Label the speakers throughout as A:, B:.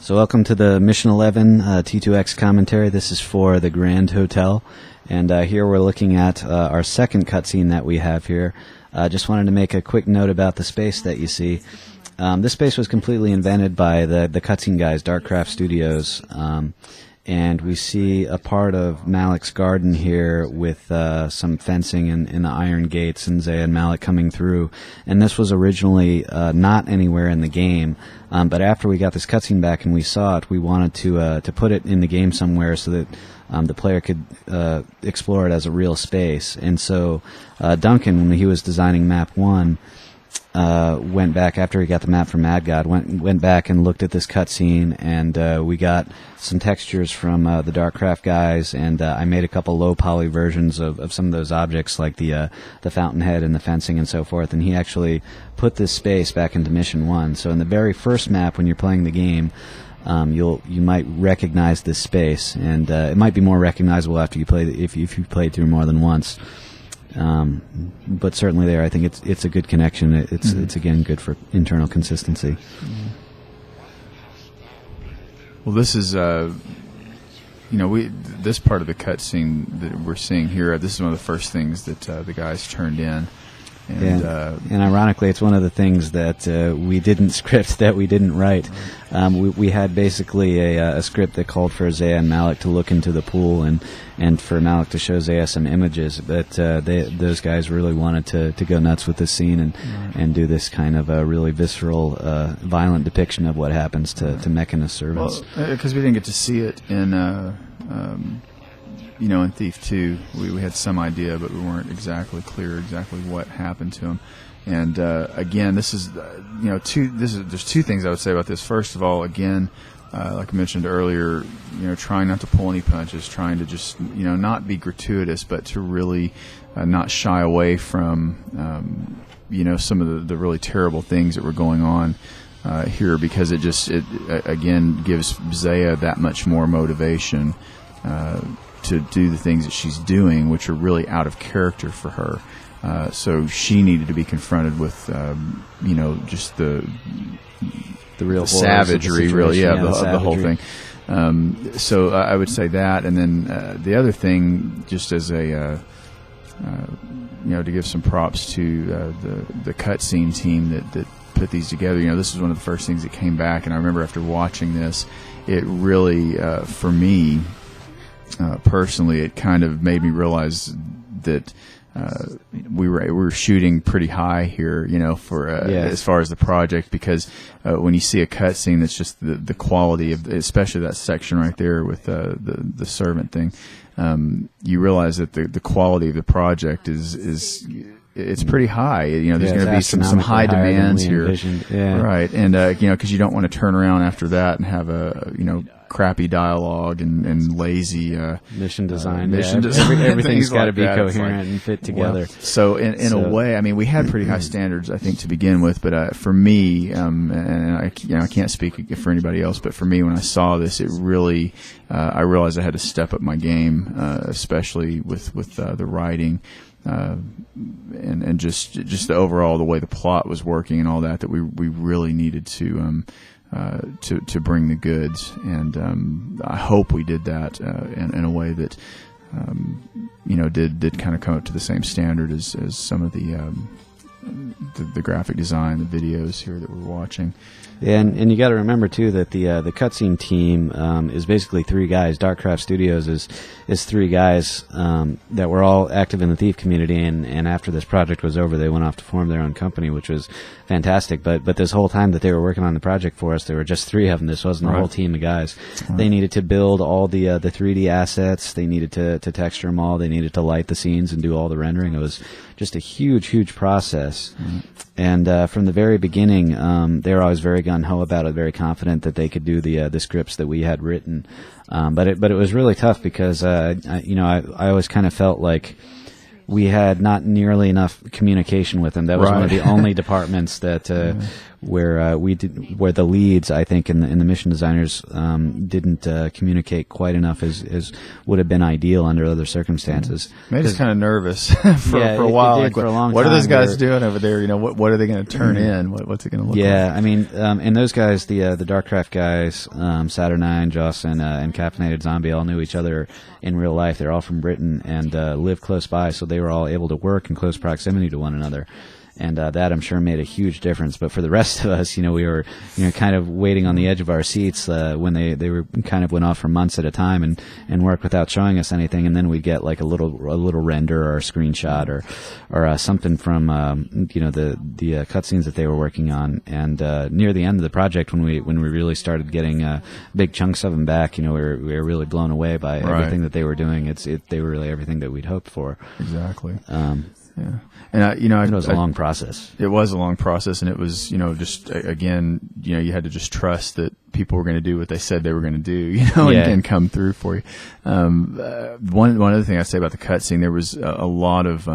A: So welcome to the Mission 11 T2X commentary. This is for the Grand Hotel, and here we're looking at our second cutscene that we have here. Just wanted to make a quick note about the space that you see. This space was completely invented by the cutscene guys, Darkcraft Studios, and we see a part of Malik's garden here with some fencing and the iron gates and Zaya and Malik coming through. And this was originally not anywhere in the game, but after we got this cutscene back and we saw it, we wanted to put it in the game somewhere so that the player could explore it as a real space. And so Duncan, when he was designing Map 1, went back after he got the map from Mad God, went back and looked at this cutscene, and we got some textures from the Darkcraft guys, and I made a couple low poly versions of some of those objects, like the fountainhead and the fencing and so forth. And he actually put this space back into Mission 1. So in the very first map, when you're playing the game, you might recognize this space, and it might be more recognizable after you play if you played through more than once. But certainly there, I think it's a good connection. It's again good for internal consistency.
B: Well, this is this part of the cutscene that we're seeing here. This is one of the first things that the guys turned in. And
A: ironically, it's one of the things that we didn't script, that we didn't write. We had basically a script that called for Zaya and Malik to look into the pool and for Malik to show Zaya some images, but those guys really wanted to go nuts with this scene and do this kind of a really visceral, violent depiction of what happens to Mechanist servants.
B: Well, because we didn't get to see it in in Thief 2, we had some idea, but we weren't exactly clear exactly what happened to him. And again, this is there's two things I would say about this. First of all, again, like I mentioned earlier, trying not to pull any punches, trying to just not be gratuitous, but to really not shy away from some of the really terrible things that were going on here, because it again gives Zaya that much more motivation to do the things that she's doing, which are really out of character for her. So she needed to be confronted with, just the
A: real
B: savagery, really, the whole thing. So I would say that, and then the other thing, just as a, to give some props to the cutscene team that put these together. This was one of the first things that came back, and I remember after watching this, it really, for me, personally, it kind of made me realize that we were shooting pretty high here, for as far as the project, because when you see a cutscene that's just the quality of, especially that section right there with the servant thing, you realize that the quality of the project is it's pretty high. There's going to be some high demands here, right? And because you don't want to turn around after that and have a crappy dialogue and lazy
A: mission design.
B: Everything's
A: got to be
B: like
A: coherent and fit together.
B: Well, so in a way, I mean, we had pretty high standards, I think, to begin with. But for me, and I can't speak for anybody else, but for me, when I saw this, it really I realized I had to step up my game, especially with the writing. And just the overall, the way the plot was working and all that we really needed to bring the goods, and I hope we did that in a way that did kind of come up to the same standard as some of the graphic design, the videos here that we're watching.
A: And you got to remember too that the cutscene team is basically three guys. Darkcraft Studios is three guys that were all active in the Thief community, and after this project was over, they went off to form their own company, which was fantastic. But this whole time that they were working on the project for us, there were just three of them. This wasn't a whole team of guys. Right. They needed to build all the 3D assets. They needed to texture them all. They needed to light the scenes and do all the rendering. It was just a huge process. Mm-hmm. And from the very beginning, they were always very gung-ho about it, very confident that they could do the scripts that we had written. But it was really tough because I always kind of felt like we had not nearly enough communication with them. That was one of the only departments that where the leads, I think, in the mission designers didn't communicate quite enough as would have been ideal under other circumstances.
B: Made us kind of nervous for a while.
A: It did, for a long time.
B: What are those guys doing over there? You know, what are they going to turn in? What's it going to look like?
A: Yeah, I mean, and those guys, the Darkcraft guys, Saturnine, Joss, and Captainated Zombie all knew each other in real life. They're all from Britain and lived close by, so they were all able to work in close proximity to one another. And that, I'm sure, made a huge difference. But for the rest of us, we were, kind of waiting on the edge of our seats when they were kind of went off for months at a time and worked without showing us anything. And then we'd get like a little render or a screenshot or something from the cutscenes that they were working on. And near the end of the project, when we really started getting big chunks of them back, we were really blown away by everything that they were doing. They were really everything that we'd hoped for.
B: Exactly.
A: Yeah.
B: And
A: it was a long process.
B: It was a long process, and it was, just again, you had to just trust that people were going to do what they said they were going to do, and come through for you. One other thing I'd say about the cutscene, there was a lot of,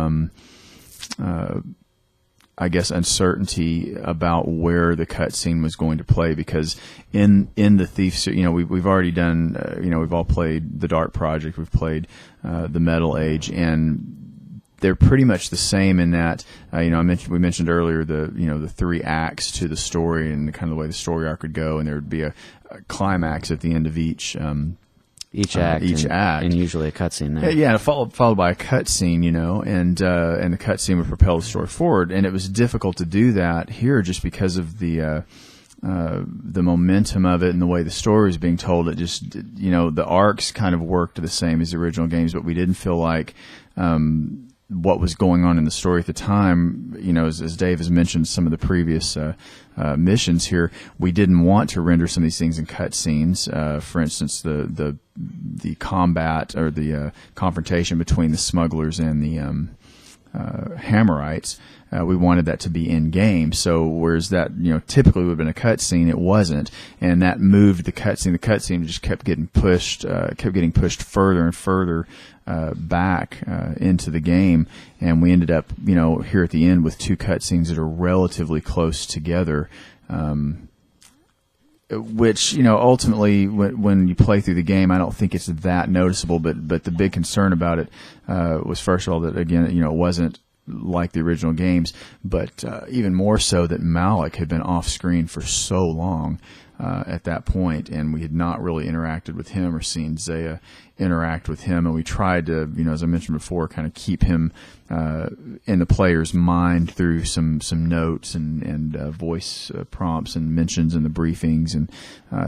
B: I guess, uncertainty about where the cutscene was going to play, because in the Thief, we've already done, we've all played the Dark Project, we've played the Metal Age, and they're pretty much the same in that, we mentioned earlier the 3 acts to the story and kind of the way the story arc would go, and there would be a climax at the end of each act,
A: and usually a cutscene there.
B: Yeah, followed by a cutscene, and the cutscene would propel the story forward, and it was difficult to do that here just because of the momentum of it and the way the story was being told. It just, the arcs kind of worked the same as the original games, but we didn't feel like what was going on in the story at the time, as Dave has mentioned some of the previous missions here, we didn't want to render some of these things in cutscenes. For instance, the combat or the confrontation between the smugglers and the Hammerites. We wanted that to be in game. So whereas that typically would have been a cutscene, it wasn't, and that moved the cutscene. The cutscene just kept getting pushed further and further back into the game, and we ended up here at the end with 2 cutscenes that are relatively close together. Which ultimately, when you play through the game, I don't think it's that noticeable. But the big concern about it was, first of all, that again, it wasn't like the original games, but even more so that Malik had been off screen for so long at that point, and we had not really interacted with him or seen Zaya interact with him, and we tried to, as I mentioned before, kind of keep him in the player's mind through some notes and voice prompts and mentions in the briefings and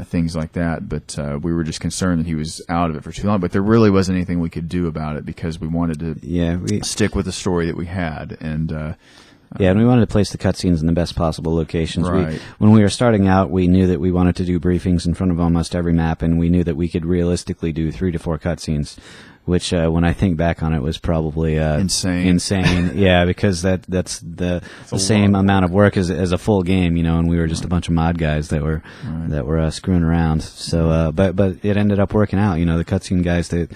B: things like that. But we were just concerned that he was out of it for too long. But there really wasn't anything we could do about it because we wanted to stick with the story that we had. And
A: and we wanted to place the cutscenes in the best possible locations.
B: Right.
A: When we were starting out, we knew that we wanted to do briefings in front of almost every map, and we knew that we could realistically do 3 to 4 cutscenes, which, when I think back on it, was probably insane. Yeah, because that's the same amount of work as a full game, and we were just a bunch of mod guys that were screwing around. So, but it ended up working out. The cutscene guys that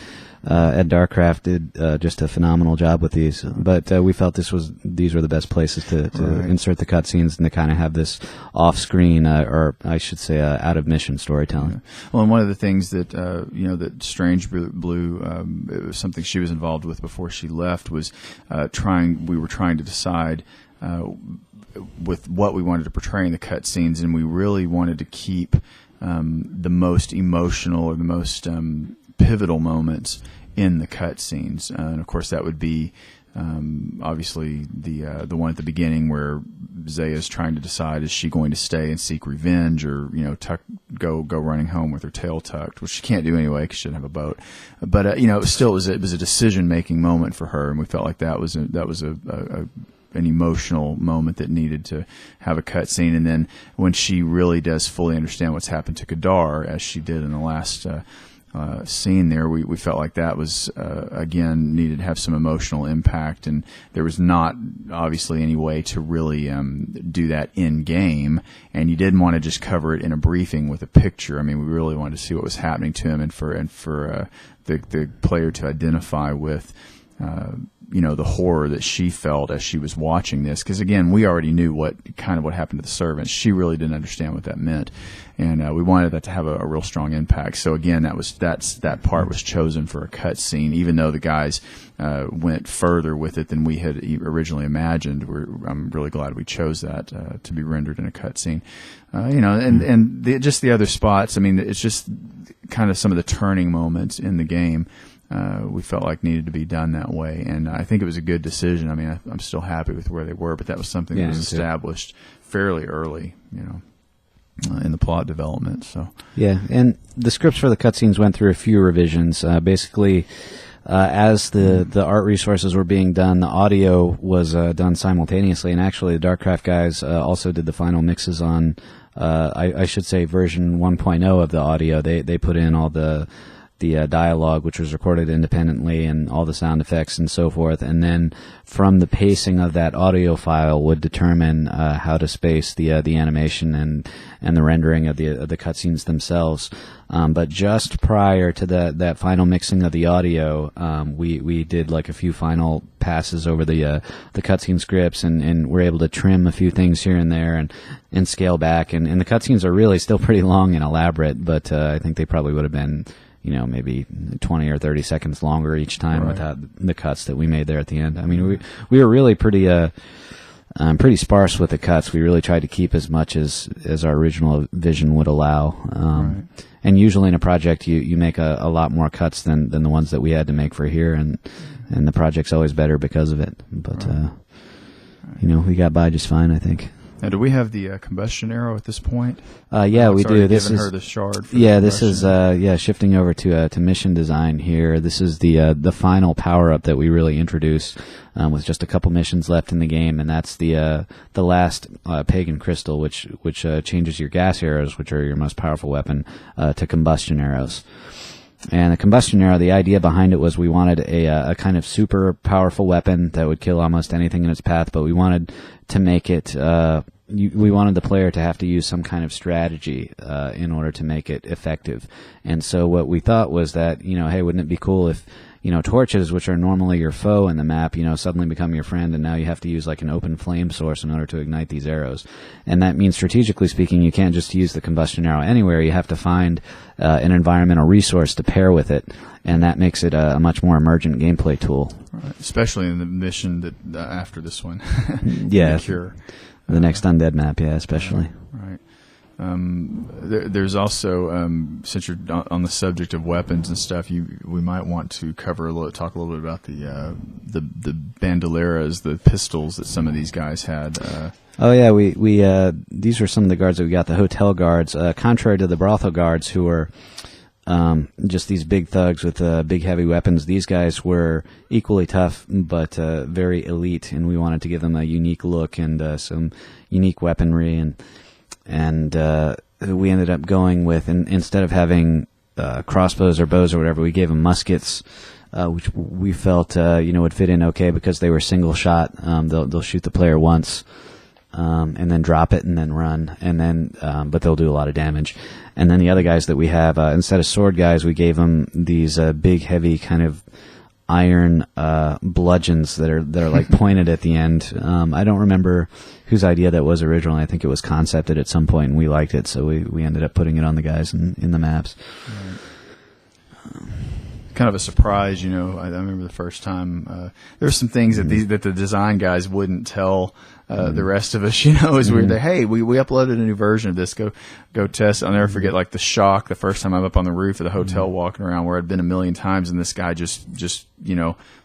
A: at Darkcraft did just a phenomenal job with these, but we felt these were the best places to insert the cutscenes and to kind of have this off-screen, or I should say, out-of-mission storytelling.
B: Yeah. Well, and one of the things that that Strange Blue, it was something she was involved with before she left, was we were trying to decide with what we wanted to portray in the cutscenes, and we really wanted to keep the most emotional or the most pivotal moments in the cutscenes, and of course that would be obviously the one at the beginning where Zaya is trying to decide, is she going to stay and seek revenge, or go running home with her tail tucked, which she can't do anyway because she doesn't have a boat. But it was a decision making moment for her, and we felt like that was an emotional moment that needed to have a cutscene. And then when she really does fully understand what's happened to Kadar, as she did in the last scene there, we felt like that was again needed to have some emotional impact, and there was not obviously any way to really do that in game, and you didn't want to just cover it in a briefing with a picture. I mean, we really wanted to see what was happening to him, and for the player to identify with the horror that she felt as she was watching this. Because again, we already knew what happened to the servants. She really didn't understand what that meant, and we wanted that to have a real strong impact. So again, that part was chosen for a cut scene, even though the guys went further with it than we had originally imagined. I'm really glad we chose that to be rendered in a cut scene. Just the other spots. I mean, it's just kind of some of the turning moments in the game. We felt like needed to be done that way, and I think it was a good decision. I mean, I'm still happy with where they were, but that was something that was established fairly early, in the plot development. So
A: yeah, and the scripts for the cutscenes went through a few revisions. Basically, as the art resources were being done, the audio was done simultaneously, and actually, the Darkcraft guys also did the final mixes on, I should say, version 1.0 of the audio. They put in all the dialogue, which was recorded independently, and all the sound effects and so forth, and then from the pacing of that audio file would determine how to space the animation and the rendering of the cutscenes themselves. But just prior to that final mixing of the audio, we did like a few final passes over the cutscene scripts, and we're able to trim a few things here and there and scale back. And the cutscenes are really still pretty long and elaborate, but I think they probably would have been maybe 20 or 30 seconds longer each time without the cuts that we made there at the end. I mean, we were really pretty sparse with the cuts. We really tried to keep as much as our original vision would allow. And usually in a project, you make a lot more cuts than the ones that we had to make for here, and the project's always better because of it. But we got by just fine, I think.
B: Now, do we have the combustion arrow at this point?
A: Yeah, we do.
B: This is her the shard.
A: This is shifting over to mission design here. This is the final power up that we really introduced, with just a couple missions left in the game, and that's the last pagan crystal, which changes your gas arrows, which are your most powerful weapon, to combustion arrows. And the combustion arrow, the idea behind it was we wanted a kind of super powerful weapon that would kill almost anything in its path, but we wanted to make it, we wanted the player to have to use some kind of strategy in order to make it effective. And so what we thought was that, hey, wouldn't it be cool if, torches, which are normally your foe in the map, suddenly become your friend, and now you have to use like an open flame source in order to ignite these arrows. And that means, strategically speaking, you can't just use the combustion arrow anywhere. You have to find an environmental resource to pair with it, and that makes it a much more emergent gameplay tool.
B: Right. Especially in the mission that after this one.
A: Yeah.
B: The Cure.
A: The next Undead map, yeah, especially.
B: Right. There's also, since you're on the subject of weapons and stuff, we might want to talk a little bit about the bandoleras, the pistols that some of these guys had.
A: Oh yeah, we these were some of the guards that we got, the hotel guards. Contrary to the brothel guards, who were just these big thugs with big heavy weapons, these guys were equally tough but very elite, and we wanted to give them a unique look and some unique weaponry, and we ended up going with, instead of having crossbows or bows or whatever, we gave them muskets, which we felt would fit in okay because they were single shot. They'll shoot the player once, and then drop it and then run, and then but they'll do a lot of damage. And then the other guys that we have, instead of sword guys, we gave them these big, heavy kind of iron bludgeons that are like pointed at the end. I don't remember whose idea that was originally. I think it was concepted at some point, and we liked it, so we ended up putting it on the guys in the maps.
B: Right. Kind of a surprise, I remember the first time there were some things that the design guys wouldn't tell the rest of us, as we were there. Hey, we uploaded a new version of this. Go test. I'll never forget like the shock the first time I'm up on the roof of the hotel walking around where I'd been a million times, and this guy just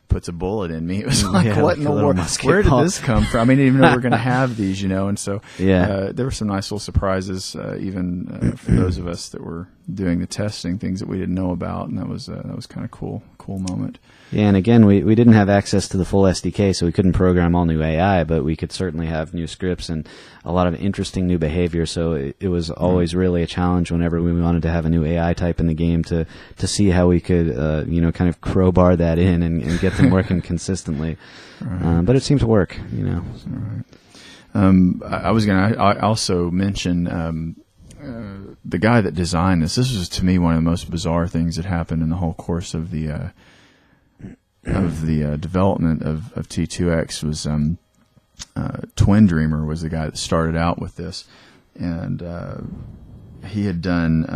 B: puts a bullet in me. It was like, what in the world? Where did this come from? I didn't even know we were going to have these, and so there were some nice little surprises, even for those of us that were doing the testing, things that we didn't know about, and that was kind of cool moment.
A: Yeah, and again, we didn't have access to the full SDK, so we couldn't program all new AI, but we could certainly have new scripts and a lot of interesting new behavior, so it was always really a challenge whenever we wanted to have a new AI type in the game to see how we could, kind of crowbar that in and get them working consistently. Right. But it seemed to work,
B: Right. I was going to also mention the guy that designed this. This was, to me, one of the most bizarre things that happened in the whole course of the of the development of T2X was Twin Dreamer was the guy that started out with this, and he had done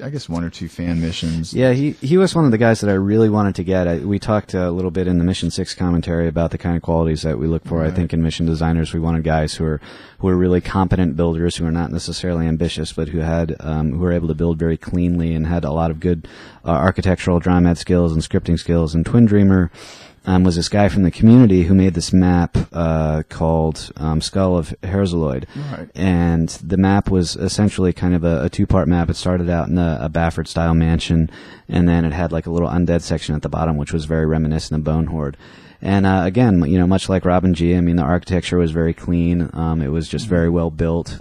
B: I guess 1 or 2 fan missions.
A: Yeah, he was one of the guys that I really wanted to get. We talked a little bit in the Mission 6 commentary about the kind of qualities that we look for. Right. I think in mission designers, we wanted guys who are really competent builders, who are not necessarily ambitious, but who were able to build very cleanly and had a lot of good architectural drawing skills and scripting skills. And Twin Dreamer was this guy from the community who made this map called Skull of Herzaloid.
B: Right.
A: And the map was essentially kind of a 2-part map. It started out in a Baffert-style mansion, and then it had like a little undead section at the bottom, which was very reminiscent of Bone Horde. And again, much like Robin G, I mean, the architecture was very clean. It was just very well built.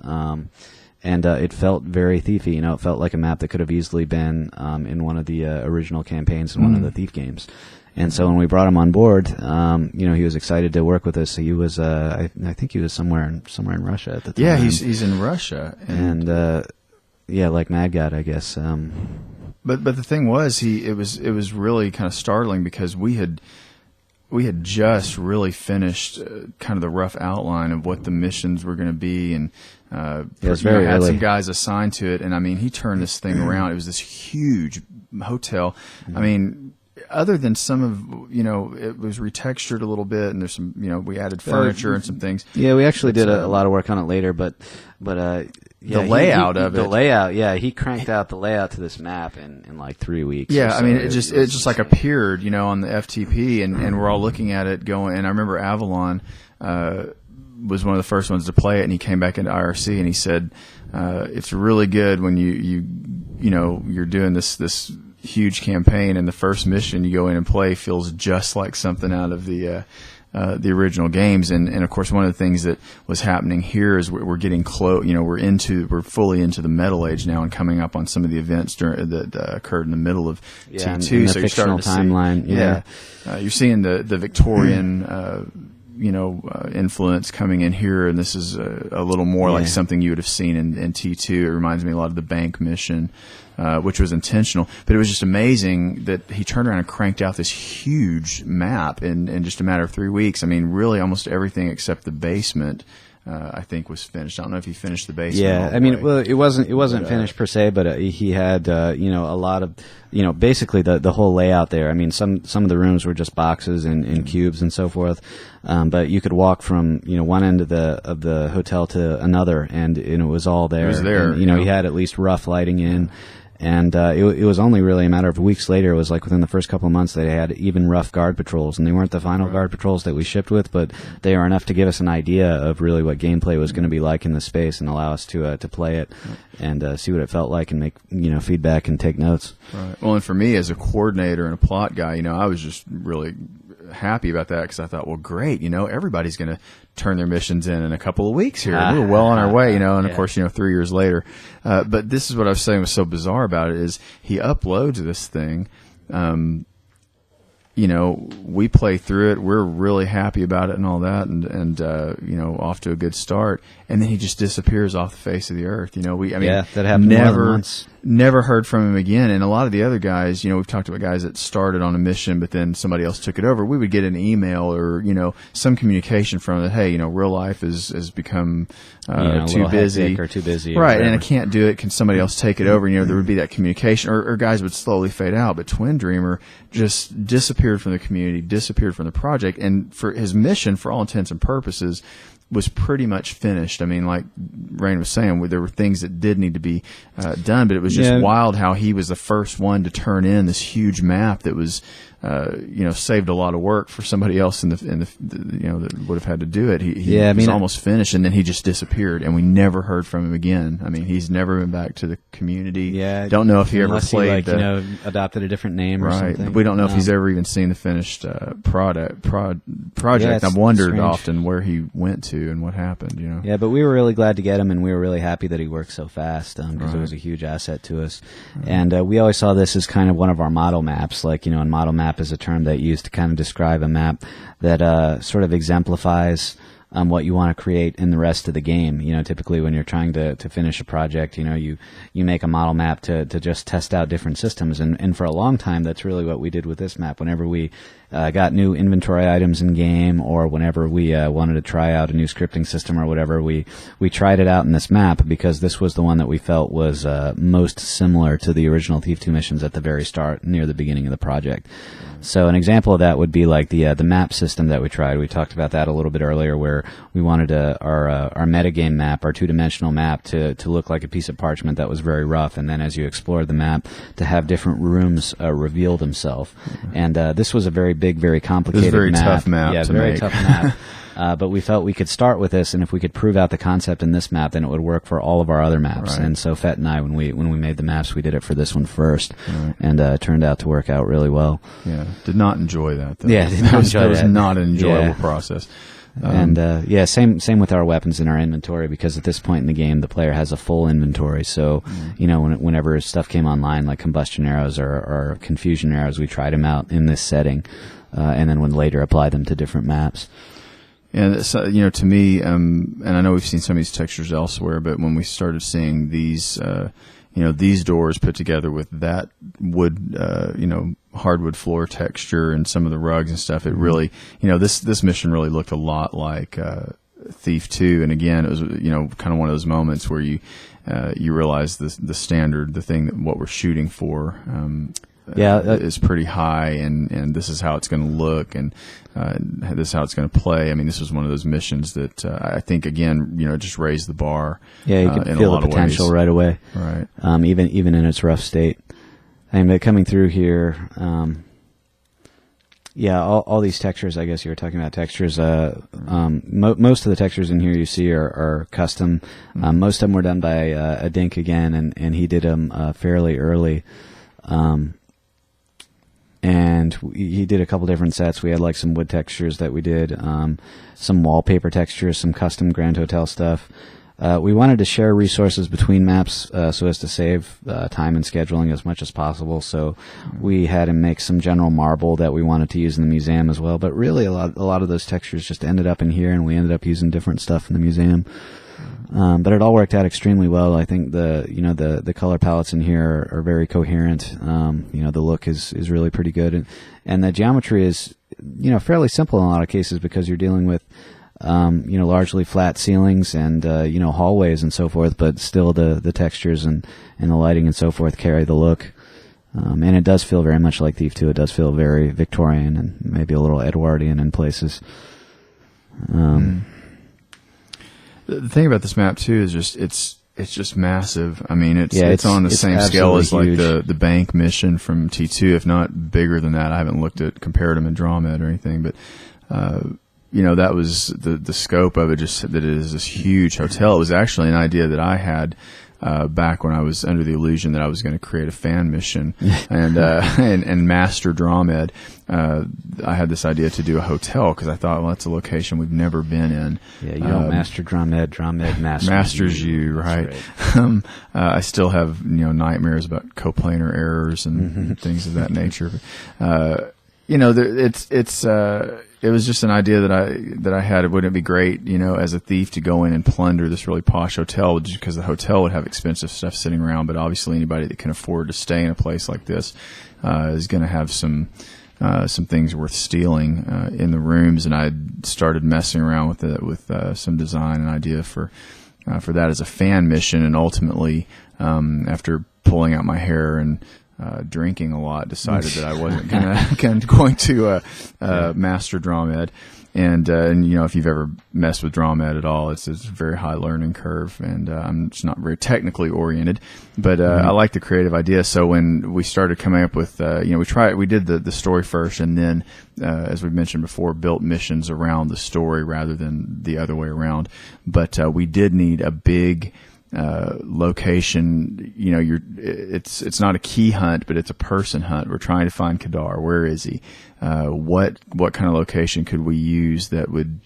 A: And it felt very thiefy. It felt like a map that could have easily been in one of the original campaigns in one of the Thief games. And so when we brought him on board, he was excited to work with us. He was, I think he was somewhere in Russia at the time.
B: Yeah, he's in Russia,
A: and like Mad God, I guess.
B: But the thing was, it was really kind of startling because we had just really finished kind of the rough outline of what the missions were going to be, and had some guys assigned to it. And I mean, he turned this thing around. It was this huge hotel. Mm-hmm. I mean, other than some of, it was retextured a little bit, and there's some, we added furniture and some things.
A: Yeah, we actually did a lot of work on it later, but
B: the layout of it.
A: The layout, yeah, he cranked out the layout to this map in like 3 weeks.
B: Yeah, I mean, it just like appeared, on the FTP, and we're all looking at it going, and I remember Avalon was one of the first ones to play it, and he came back into IRC and he said, it's really good when you're doing this huge campaign, and the first mission you go in and play feels just like something out of the original games. And of course, one of the things that was happening here is we're getting close. We're fully into the Metal Age now, and coming up on some of the events that occurred in the middle of T2.
A: So you're starting to timeline.
B: See, you're seeing the Victorian. Influence coming in here, and this is a little more like something you would have seen in T2. It reminds me a lot of the Bank mission, which was intentional. But it was just amazing that he turned around and cranked out this huge map in just a matter of 3 weeks. I mean, really almost everything except the basement, I think, was finished. I don't know if he finished the basement.
A: Yeah, I mean, well, it wasn't finished per se, but he had a lot of basically the whole layout there. I mean, some of the rooms were just boxes and cubes and so forth, but you could walk from one end of the hotel to another, and it was all there.
B: It was there.
A: And, he had at least rough lighting in. And it was only really a matter of weeks later. It was like within the first couple of months they had even rough guard patrols, and they weren't the final guard patrols that we shipped with, but they are enough to give us an idea of really what gameplay was going to be like in the space, and allow us to play it and see what it felt like, and make feedback and take notes.
B: Right. Well, and for me as a coordinator and a plot guy, I was just really happy about that, because I thought, well, great, everybody's going to turn their missions in a couple of weeks here. We're well on our way, and of course, 3 years later. But this is what I was saying was so bizarre about it, is he uploads this thing. We play through it. We're really happy about it and all that, and off to a good start. And then he just disappears off the face of the earth.
A: That happened more than once.
B: Never heard from him again. And a lot of the other guys, we've talked about guys that started on a mission, but then somebody else took it over. We would get an email or, some communication from it. Hey, real life has become too busy.
A: Or too busy.
B: Right, and I can't do it. Can somebody else take it over? There would be that communication, or guys would slowly fade out. But Twin Dreamer just disappeared from the community, disappeared from the project. And for his mission, for all intents and purposes, was pretty much finished. I mean, like Rain was saying, there were things that did need to be done, but it was just wild how he was the first one to turn in this huge map that was, saved a lot of work for somebody else in the that would have had to do it. He was almost finished, and then he just disappeared, and we never heard from him again. I mean, he's never been back to the community.
A: Yeah,
B: don't know if he ever played.
A: Adopted a different name or something.
B: We don't know if he's ever even seen the finished project. I've wondered often where he went to and what happened.
A: Yeah, but we were really glad to get him, and we were really happy that he worked so fast, because it was a huge asset to us. And we always saw this as kind of one of our model maps. Like, a model map is a term that used to kind of describe a map that sort of exemplifies what you want to create in the rest of the game. You know, typically when you're trying to finish a project, you know, you make a model map to just test out different systems. And for a long time, that's really what we did with this map. Whenever we got new inventory items in game, or whenever we wanted to try out a new scripting system or whatever, we tried it out in this map because this was the one that we felt was most similar to the original Thief 2 missions at the very start, near the beginning of the project. So an example of that would be like the map system that we tried. We talked about that a little bit earlier, where we wanted our metagame map, our two-dimensional map, to look like a piece of parchment that was very rough, and then as you explored the map, to have different rooms reveal themselves. And this was a very big, very complicated
B: very
A: map.
B: Tough map.
A: Yeah,
B: to
A: very
B: make.
A: tough map. But we felt we could start with this, and if we could prove out the concept in this map, then it would work for all of our other maps.
B: Right.
A: And so Fett and I, when we made the maps, we did it for this one first,
B: Right.
A: and it turned out to work out really well.
B: Yeah, did not enjoy that, though.
A: Yeah, did not enjoy
B: That was
A: that.
B: not an enjoyable
A: Yeah.
B: process.
A: And same with our weapons in our inventory, because at this point in the game, the player has a full inventory. So, you know, whenever stuff came online, like combustion arrows or confusion arrows, we tried them out in this setting, and then would later apply them to different maps.
B: And so, you know, to me, and I know we've seen some of these textures elsewhere, but when we started seeing these, you know, these doors put together with that wood, you know, hardwood floor texture and some of the rugs and stuff, it really, you know, this mission really looked a lot like Thief 2. And again, it was, you know, kind of one of those moments where you realize the standard, the thing that what we're shooting for. Is pretty high, and this is how it's going to look, and this is how it's going to play. I mean, this was one of those missions that I think, again, you know, just raised the bar.
A: Yeah, you could feel the potential right away.
B: Right.
A: Even in its rough state. And coming through here, all these textures, I guess you were talking about textures. Most of the textures in here you see are custom. Most of them were done by Adink again, and he did them fairly early. And he did a couple different sets. We had like some wood textures that we did, some wallpaper textures, some custom Grand Hotel stuff. We wanted to share resources between maps so as to save time and scheduling as much as possible. So we had him make some general marble that we wanted to use in the museum as well. But really, a lot of those textures just ended up in here, and we ended up using different stuff in the museum. But it all worked out extremely well. I think the color palettes in here are very coherent. You know, the look is really pretty good, and the geometry is, you know, fairly simple in a lot of cases, because you're dealing with you know, largely flat ceilings and you know, hallways and so forth. But still, the textures and the lighting and so forth carry the look. And it does feel very much like Thief 2. It does feel very Victorian and maybe a little Edwardian in places.
B: The thing about this map too is just it's just massive. I mean, it's on the same scale as like the bank mission from T2, if not bigger than that. I haven't looked at Comparative Andromeda or anything, but you know, that was the scope of it. Just that it is this huge hotel. It was actually an idea that I had back when I was under the illusion that I was going to create a fan mission and master Dromed. I had this idea to do a hotel because I thought, well, that's a location we've never been in.
A: Yeah, you don't master Dromed
B: masters you, right? I still have, you know, nightmares about coplanar errors and things of that nature. You know, it was just an idea that I had. Wouldn't it be great, you know, as a thief to go in and plunder this really posh hotel, just because the hotel would have expensive stuff sitting around, but obviously anybody that can afford to stay in a place like this is going to have some things worth stealing in the rooms. And I started messing around with some design and idea for that as a fan mission, and ultimately after pulling out my hair and drinking a lot, decided that I wasn't going to master Dromed. And you know, if you've ever messed with Dromed at all, it's a very high learning curve, and I'm just not very technically oriented. But I like the creative idea. So when we started coming up with, you know, we did the story first, and then, as we mentioned before, built missions around the story rather than the other way around. But we did need a big location. You know, it's not a key hunt, but it's a person hunt. We're trying to find Kadar. Where is he? What kind of location could we use that would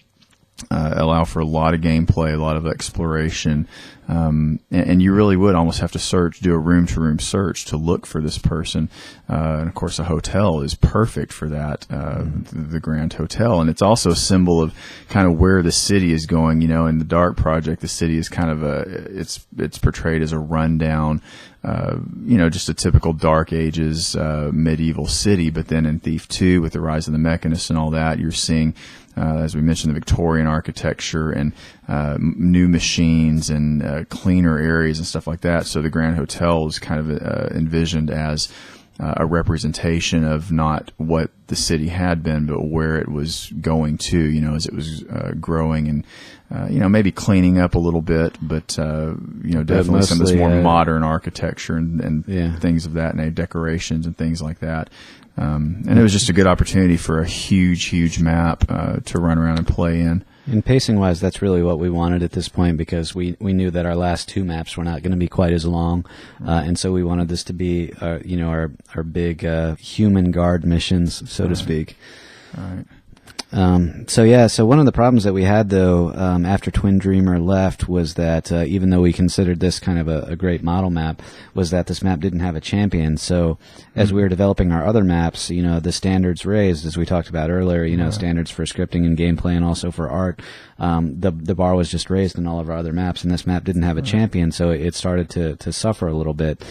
B: allow for a lot of gameplay, a lot of exploration, and you really would almost have to do a room-to-room search to look for this person. And of course, a hotel is perfect for that, the Grand Hotel, and it's also a symbol of kind of where the city is going. In the Dark Project, the city is kind of it's portrayed as a rundown, just a typical Dark Ages medieval city. But then in Thief 2, with the rise of the Mechanist and all that, you're seeing, as we mentioned, the Victorian architecture and new machines and cleaner areas and stuff like that. So the Grand Hotel is kind of envisioned as a representation of not what the city had been, but where it was going to, as it was growing and, maybe cleaning up a little bit, but, definitely some of this more modern architecture and things of that, and decorations and things like that. And it was just a good opportunity for a huge map to run around and play in.
A: And pacing-wise, that's really what we wanted at this point, because we knew that our last 2 maps were not going to be quite as long, and so we wanted this to be, our big human guard missions, so to speak.
B: All right.
A: So one of the problems that we had, though, after Twin Dreamer left, was that even though we considered this kind of a great model map, was that this map didn't have a champion. So as we were developing our other maps, the standards raised, as we talked about earlier, standards for scripting and gameplay and also for art, the bar was just raised in all of our other maps, and this map didn't have a champion, so it started to suffer a little bit.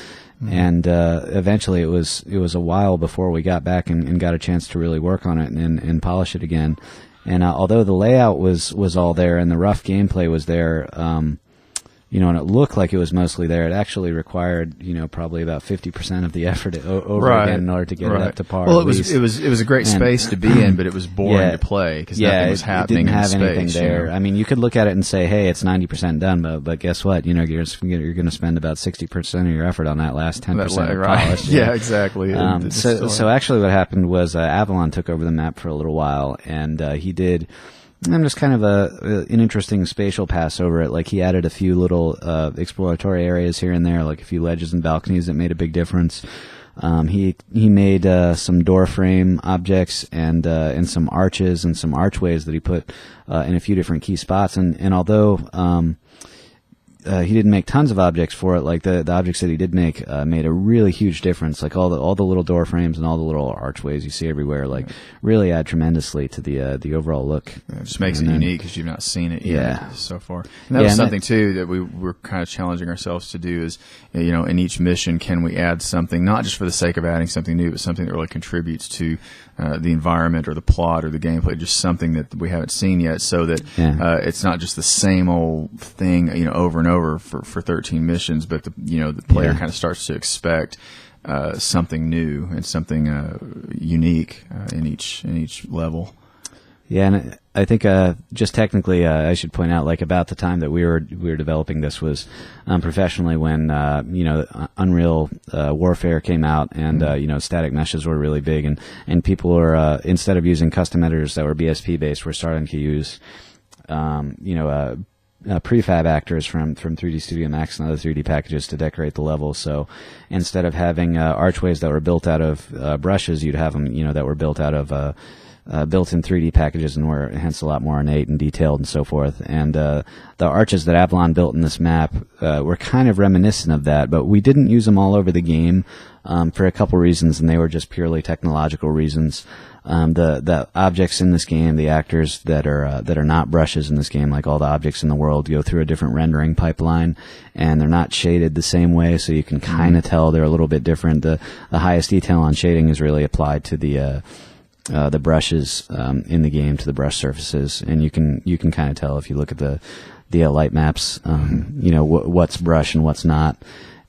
A: And eventually it was a while before we got back and got a chance to really work on it and polish it again. And although the layout was all there and the rough gameplay was there, and it looked like it was mostly there, it actually required, probably about 50% of the effort over again in order to get it up to par.
B: Well, it was a great space to be in, but it was boring to play because nothing was happening.
A: It didn't have
B: in
A: anything
B: space,
A: there. I mean, you could look at it and say, hey, it's 90% done, but guess what? You're going to spend about 60% of your effort on that last 10% polish.
B: Yeah, exactly.
A: So actually what happened was Avalon took over the map for a little while, and he did just kind of an interesting spatial pass over it. Like, he added a few little exploratory areas here and there, like a few ledges and balconies that made a big difference. He made some door frame objects and some arches and some archways that he put in a few different key spots. And although he didn't make tons of objects for it, like the objects that he did make made a really huge difference. Like all the little door frames and all the little archways you see everywhere, like really add tremendously to the overall look.
B: Yeah, it just makes it unique because you've not seen it yet so far. And that was something too that we were kind of challenging ourselves to do is, in each mission, can we add something, not just for the sake of adding something new, but something that really contributes to the environment or the plot or the gameplay, just something that we haven't seen yet, so that it's not just the same old thing, over and over for 13 missions, but the player kind of starts to expect something new and something unique in each level.
A: Yeah, and I think just technically, I should point out, like, about the time that we were developing this was professionally when Unreal Warfare came out, and static meshes were really big, and people were instead of using custom editors that were BSP based, were starting to use prefab actors from 3D Studio Max and other 3D packages to decorate the levels. So instead of having archways that were built out of brushes, you'd have them that were built out of built-in 3D packages and were hence a lot more ornate and detailed and so forth. And the arches that Avalon built in this map were kind of reminiscent of that, but we didn't use them all over the game for a couple reasons, and they were just purely technological reasons. The objects in this game, the actors that are not brushes in this game, like all the objects in the world, go through a different rendering pipeline, and they're not shaded the same way, so you can kind of tell they're a little bit different. The highest detail on shading is really applied to the brushes in the game, to the brush surfaces, and you can kind of tell if you look at the light maps, what's brush and what's not.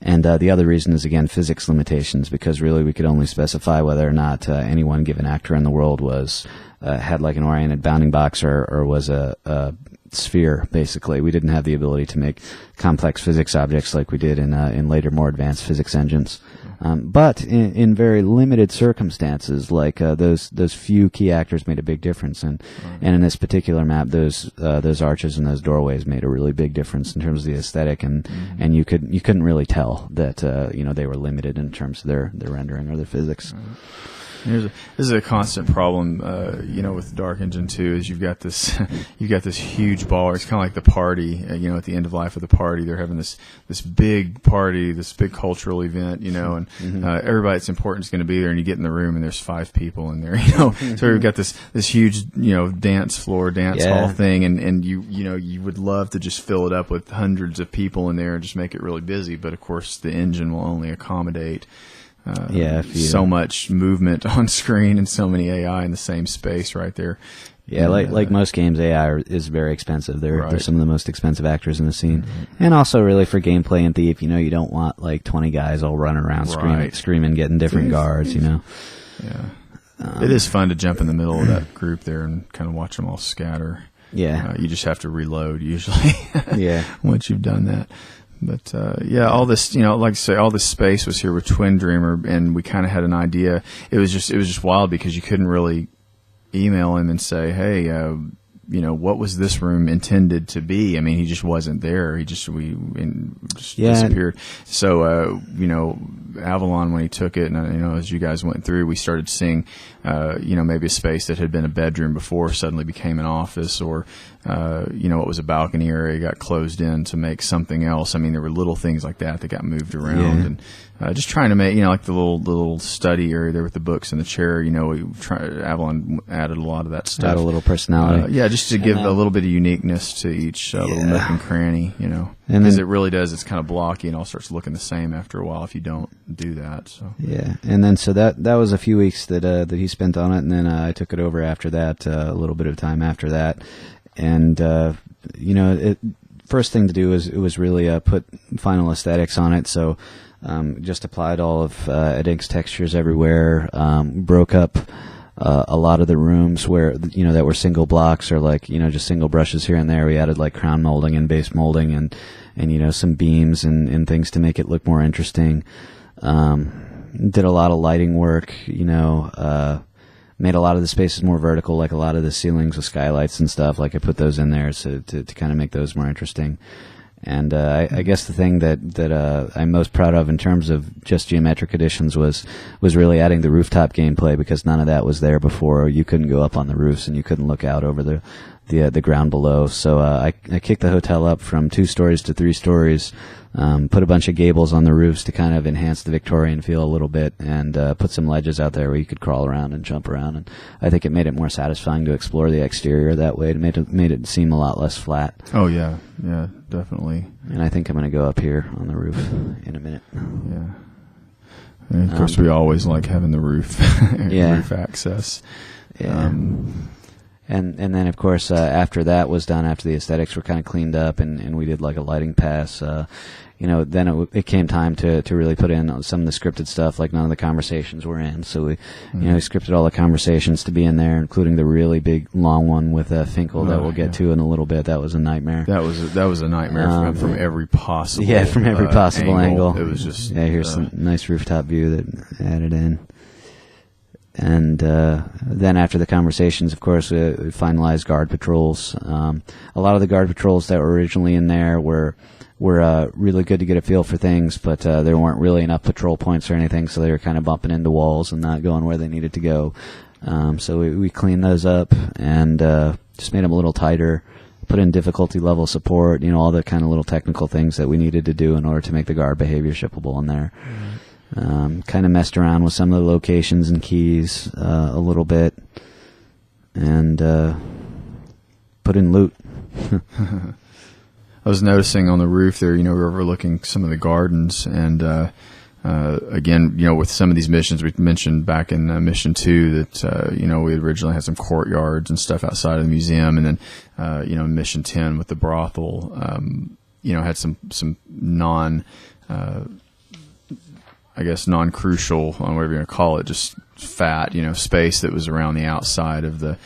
A: And the other reason is, again, physics limitations, because really we could only specify whether or not any one given actor in the world was had like an oriented bounding box or was a sphere. Basically, we didn't have the ability to make complex physics objects like we did in later, more advanced physics engines. But in very limited circumstances, like those few key actors made a big difference, and in this particular map, those arches and those doorways made a really big difference in terms of the aesthetic, and you couldn't really tell that they were limited in terms of their rendering or their physics.
B: This is a constant problem, with Dark Engine 2. Is you've got this huge ball. It's kind of like the party. At the end of life of the party, they're having this big party, this big cultural event. And everybody that's important is going to be there. And you get in the room, and there's 5 people in there. So we've got this huge dance floor, dance hall thing, and you would love to just fill it up with hundreds of people in there and just make it really busy. But of course, the engine will only accommodate so much movement on screen and so many AI in the same space right there.
A: Yeah, like most games, AI is very expensive. They're some of the most expensive actors in the scene. And also really for gameplay and Thief, you don't want like 20 guys all running around screaming, getting different guards, Yeah.
B: It is fun to jump in the middle of that group there and kind of watch them all scatter.
A: Yeah.
B: You just have to reload usually. Once you've done that. But all this, like I say, all this space was here with Twin Dreamer, and we kind of had an idea. It was just wild because you couldn't really email him and say, hey, what was this room intended to be? I mean, he just wasn't there. He just disappeared. So Avalon, when he took it, and as you guys went through, we started seeing maybe a space that had been a bedroom before suddenly became an office, or what was a balcony area got closed in to make something else. I mean, there were little things like that got moved around, and just trying to make like the little study area there with the books and the chair. Avalon added a lot of that stuff.
A: Add a little personality.
B: Just to give a little bit of uniqueness to each little nook and cranny. Because it really does. It's kind of blocky and all starts looking the same after a while if you don't do that. So
A: and then so that was a few weeks that he spent on it, and then I took it over after that, a little bit of time after that, and first thing to do was really put final aesthetics on it. So just applied all of Ed Ink's textures everywhere, broke up a lot of the rooms where that were single blocks or like just single brushes here and there. We added like crown molding and base molding and some beams and things to make it look more interesting. Did a lot of lighting work, made a lot of the spaces more vertical, like a lot of the ceilings with skylights and stuff. Like I put those in there to kind of make those more interesting. And I guess the thing that I'm most proud of in terms of just geometric additions was really adding the rooftop gameplay, because none of that was there before. You couldn't go up on the roofs and you couldn't look out over the ground below. So I kicked the hotel up from 2 stories to 3 stories, put a bunch of gables on the roofs to kind of enhance the Victorian feel a little bit, and put some ledges out there where you could crawl around and jump around. And I think it made it more satisfying to explore the exterior that way. It made it seem a lot less flat.
B: Oh yeah, definitely.
A: And I think I'm going to go up here on the roof in a minute.
B: Yeah. And of course, we always like having the roof, roof access.
A: Yeah. And then, of course, after that was done, after the aesthetics were kind of cleaned up and we did like a lighting pass, then it came time to really put in some of the scripted stuff, like none of the conversations were in. So we scripted all the conversations to be in there, including the really big, long one with Finkel that we'll get to in a little bit. That was a nightmare.
B: That was a nightmare from every possible
A: from every possible angle.
B: It was just
A: here's some nice rooftop view that added in. And then after the conversations, of course, we finalized guard patrols. A lot of the guard patrols that were originally in there were really good to get a feel for things, but there weren't really enough patrol points or anything, so they were kind of bumping into walls and not going where they needed to go. So we cleaned those up and just made them a little tighter, put in difficulty level support, all the kind of little technical things that we needed to do in order to make the guard behavior shippable in there. Kind of messed around with some of the locations and keys a little bit, and put in loot.
B: I was noticing on the roof there, we're overlooking some of the gardens, and again, with some of these missions, we mentioned back in Mission 2 that, we originally had some courtyards and stuff outside of the museum, and then, Mission 10 with the brothel, had some non-crucial, whatever you're going to call it, just fat, space that was around the outside of the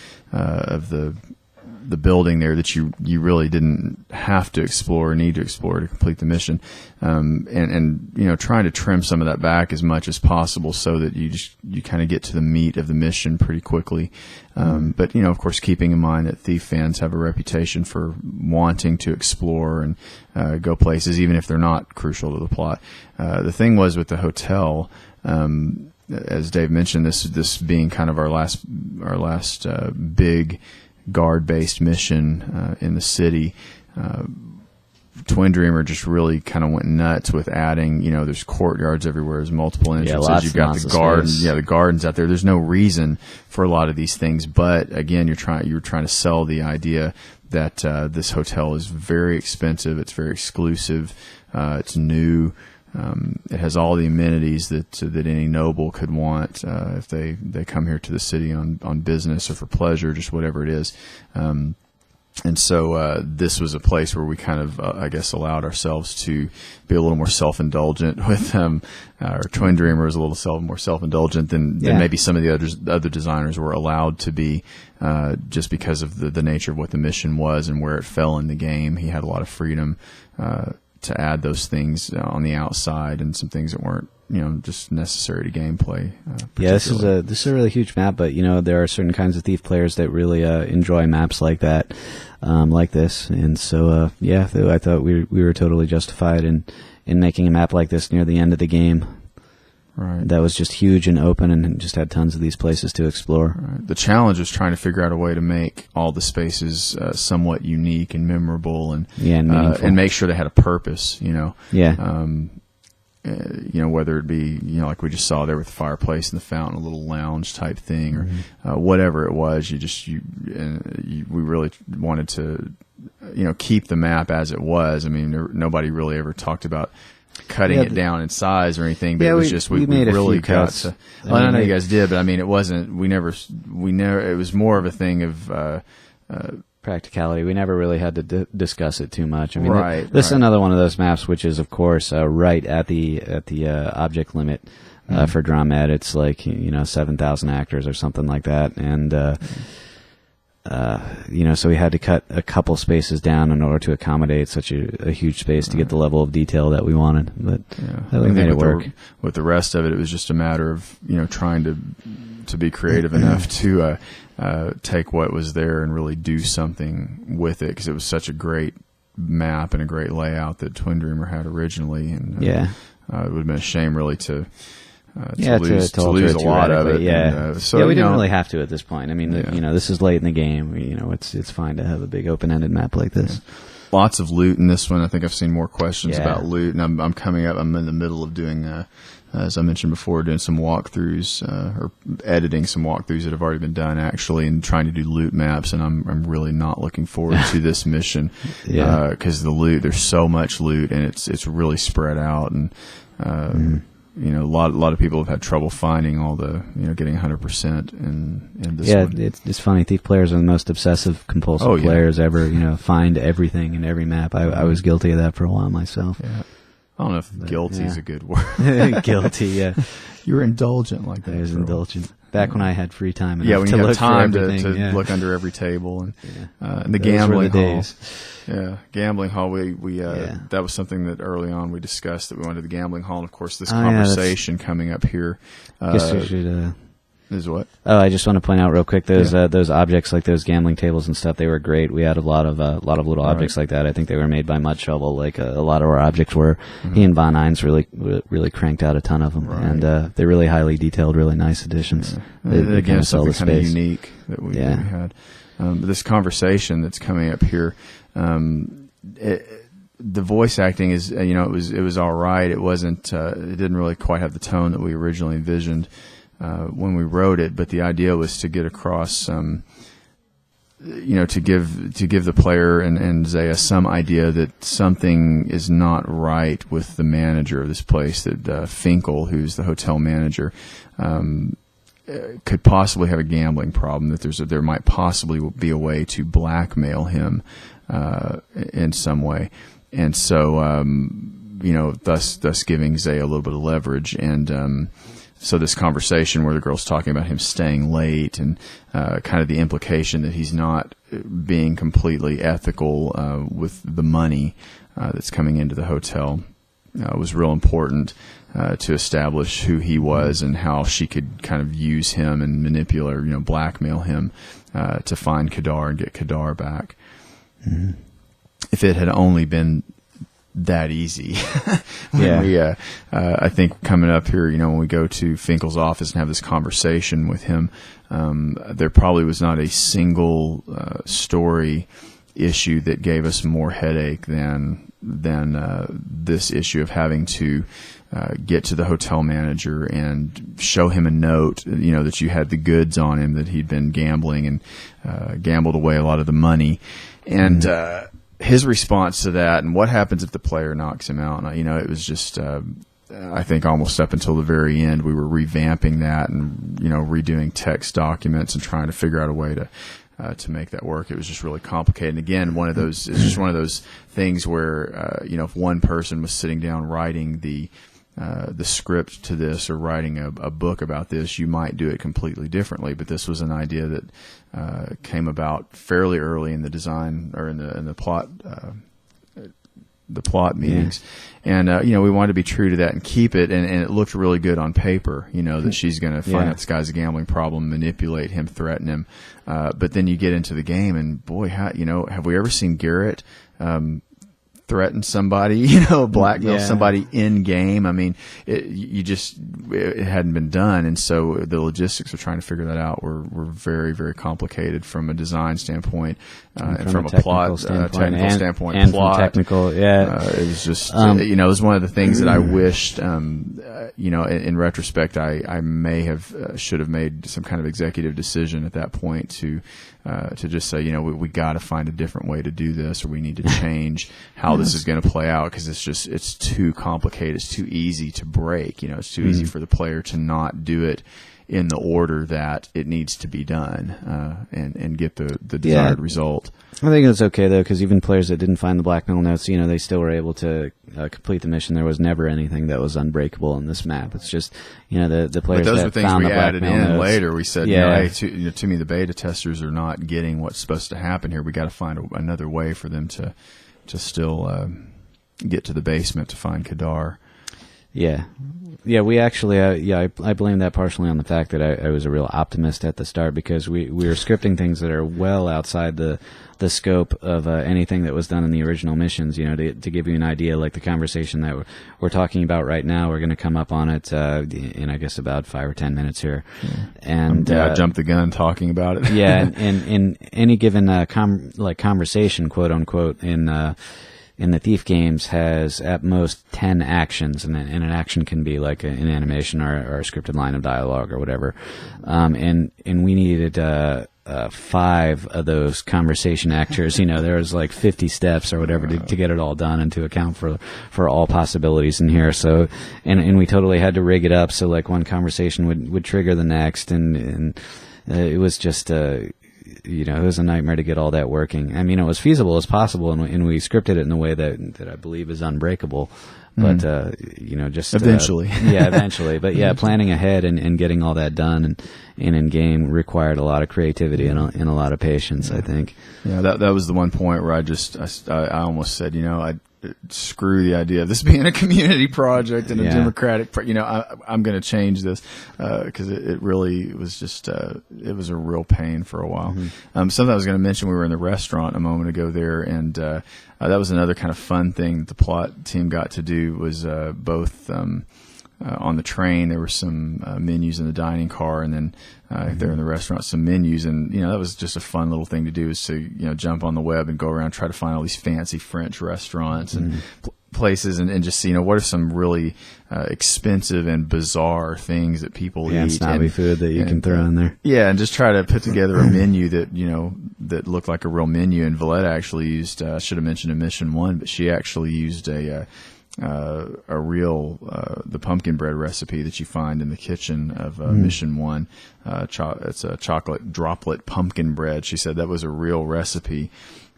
B: the building there that you really didn't have to explore or need to explore to complete the mission, and trying to trim some of that back as much as possible so that you kind of get to the meat of the mission pretty quickly. But of course, keeping in mind that Thief fans have a reputation for wanting to explore and go places, even if they're not crucial to the plot. The thing was with the hotel, as Dave mentioned, this being kind of our last big guard-based mission in the city. Twin Dreamer just really kind of went nuts with adding, there's courtyards everywhere, there's multiple entrances, you've got the garden, the gardens out there. There's no reason for a lot of these things, but again, you're trying to sell the idea that this hotel is very expensive, it's very exclusive, it's new, it has all the amenities that any noble could want if they come here to the city on business or for pleasure, just whatever it is. And so this was a place where we kind of, I guess, allowed ourselves to be a little more self-indulgent with our Twin Dreamer was a little more self-indulgent than maybe some of the other designers were allowed to be, just because of the nature of what the mission was and where it fell in the game. He had a lot of freedom to add those things on the outside and some things that weren't just necessary to gameplay.
A: Yeah, this is a really huge map, but there are certain kinds of Thief players that really enjoy maps like that, like this, and so I thought we were totally justified in making a map like this near the end of the game.
B: Right.
A: That was just huge and open and just had tons of these places to explore.
B: Right. The challenge was trying to figure out a way to make all the spaces somewhat unique and memorable and make sure they had a purpose, whether it be, like we just saw there with the fireplace and the fountain, a little lounge type thing, or whatever it was. We really wanted to, keep the map as it was. I mean, nobody really ever talked about cutting it down in size or anything, but it was just we
A: made
B: really
A: a few
B: got
A: cuts.
B: to. Well, I know you guys did, but I mean, it wasn't. We never. It was more of a thing of.
A: Practicality. We never really had to discuss it too much. I mean,
B: this
A: is another one of those maps, which is, of course, right at the object limit for Dramed. It's like 7,000 actors or something like that, and so we had to cut a couple spaces down in order to accommodate such a huge space to get the level of detail that we wanted. But we made it work.
B: With the rest of it, it was just a matter of trying to be creative enough to take what was there and really do something with it, because it was such a great map and a great layout that Twin Dreamer had originally, and it would have been a shame really to lose a lot of it.
A: We didn't really have to at this point. I mean, this is late in the game. It's fine to have a big open-ended map like this.
B: Yeah. Lots of loot in this one. I think I've seen more questions about loot, and I'm coming up. I'm in the middle of doing, as I mentioned before, doing some walkthroughs or editing some walkthroughs that have already been done actually, and trying to do loot maps. And I'm really not looking forward to this mission because the loot. There's so much loot, and it's really spread out, and a lot of people have had trouble finding all the getting 100% in this one.
A: It's funny. Thief players are the most obsessive compulsive players ever. Find everything in every map. I was guilty of that for a while myself.
B: Yeah. I don't know if guilty is a good word.
A: Guilty, yeah.
B: You were indulgent like that.
A: I was indulgent. Back when I had free time.
B: When you have time to look under every table and the gambling hall. Yeah, gambling hall. We that was something that early on we discussed, that we wanted the gambling hall, and of course this conversation coming up here.
A: Guess we should.
B: Is what?
A: Oh, I just want to point out real quick those objects, like those gambling tables and stuff. They were great. We had a lot of little objects like that. I think they were made by Mud Shovel. Like a lot of our objects were. He and Von Hines really cranked out a ton of them, and they're really highly detailed, really nice additions.
B: Again, something kind of unique that we had. This conversation that's coming up here. The voice acting is, it was all right. It wasn't. It didn't really quite have the tone that we originally envisioned when we wrote it. But the idea was to get across, to give the player and Zaya some idea that something is not right with the manager of this place. That Finkel, who's the hotel manager, could possibly have a gambling problem. That there might possibly be a way to blackmail him in some way, and so thus giving Zaya a little bit of leverage. And So this conversation where the girl's talking about him staying late and kind of the implication that he's not being completely ethical with the money that's coming into the hotel was real important to establish who he was and how she could kind of use him and manipulate, or, blackmail him to find Kadar and get Kadar back.
A: Mm-hmm.
B: If it had only been that easy. I think coming up here, when we go to Finkel's office and have this conversation with him, there probably was not a single story issue that gave us more headache than this issue of having to get to the hotel manager and show him a note, that you had the goods on him, that he'd been gambling and gambled away a lot of the money. And his response to that, and what happens if the player knocks him out. And, it was just, I think almost up until the very end, we were revamping that and, redoing text documents and trying to figure out a way to make that work. It was just really complicated. And again, it's just one of those things where, if one person was sitting down writing the script to this or writing a book about this, you might do it completely differently. But this was an idea that came about fairly early in the design or in the plot meetings. And we wanted to be true to that and keep it, and it looked really good on paper, that she's going to find out this guy's a gambling problem, manipulate him, threaten him. But then you get into the game, and boy, have we ever seen Garrett threaten somebody, blackmail somebody in game? I mean, it hadn't been done, and so the logistics of trying to figure that out were very, very complicated from a design standpoint and from a plot technical standpoint,
A: and
B: plot
A: from technical.
B: It was just it was one of the things that I wished in retrospect I may have should have made some kind of executive decision at that point to just say, we got to find a different way to do this, or we need to change how this is going to play out, because it's too complicated. It's too easy to break. It's too easy for the player to not do it in the order that it needs to be done and get the desired result.
A: I think it's okay, though, because even players that didn't find the blackmail notes, they still were able to complete the mission. There was never anything that was unbreakable in this map. It's just, the players
B: but those
A: that
B: were things
A: found
B: we
A: the
B: added
A: blackmail
B: in
A: notes.
B: later. We said, hey, to me, the beta testers are not getting what's supposed to happen here. We got to find another way for them to still get to the basement to find Kadar.
A: Yeah, we actually, I blame that partially on the fact that I was a real optimist at the start, because we were scripting things that are well outside the scope of anything that was done in the original missions. To give you an idea, like the conversation that we're talking about right now, we're going to come up on it in, I guess, about 5 or 10 minutes here. Yeah. And
B: I jumped the gun talking about it.
A: and in any given conversation, quote unquote, in the Thief games has at most 10 actions, and an action can be like an animation or a scripted line of dialogue or whatever. And we needed 5 of those conversation actors. There was like 50 steps or whatever to get it all done and to account for all possibilities in here. So, and we totally had to rig it up so like one conversation would trigger the next, and it was just it was a nightmare to get all that working. I mean, it was feasible as possible, and we scripted it in a way that I believe is unbreakable. But just
B: eventually,
A: eventually. But planning ahead and getting all that done and in game required a lot of creativity and a lot of patience. I think.
B: Yeah, that was the one point where I almost said, screw the idea of this being a community project and a democratic. I'm going to change this because it really was just it was a real pain for a while. Something I was going to mention, we were in the restaurant a moment ago there, and that was another kind of fun thing that the plot team got to do was both. On the train, there were some menus in the dining car, and then there in the restaurant, some menus. And, that was just a fun little thing to do, is to, jump on the web and go around and try to find all these fancy French restaurants and places and just see, what are some really expensive and bizarre things that people eat.
A: And snobby food that you can throw in there.
B: Yeah, and just try to put together a menu that, that looked like a real menu. And Valletta actually used, I should have mentioned in Mission 1, but she actually used a real the pumpkin bread recipe that you find in the kitchen of Mission 1. It's a chocolate droplet pumpkin bread. She said that was a real recipe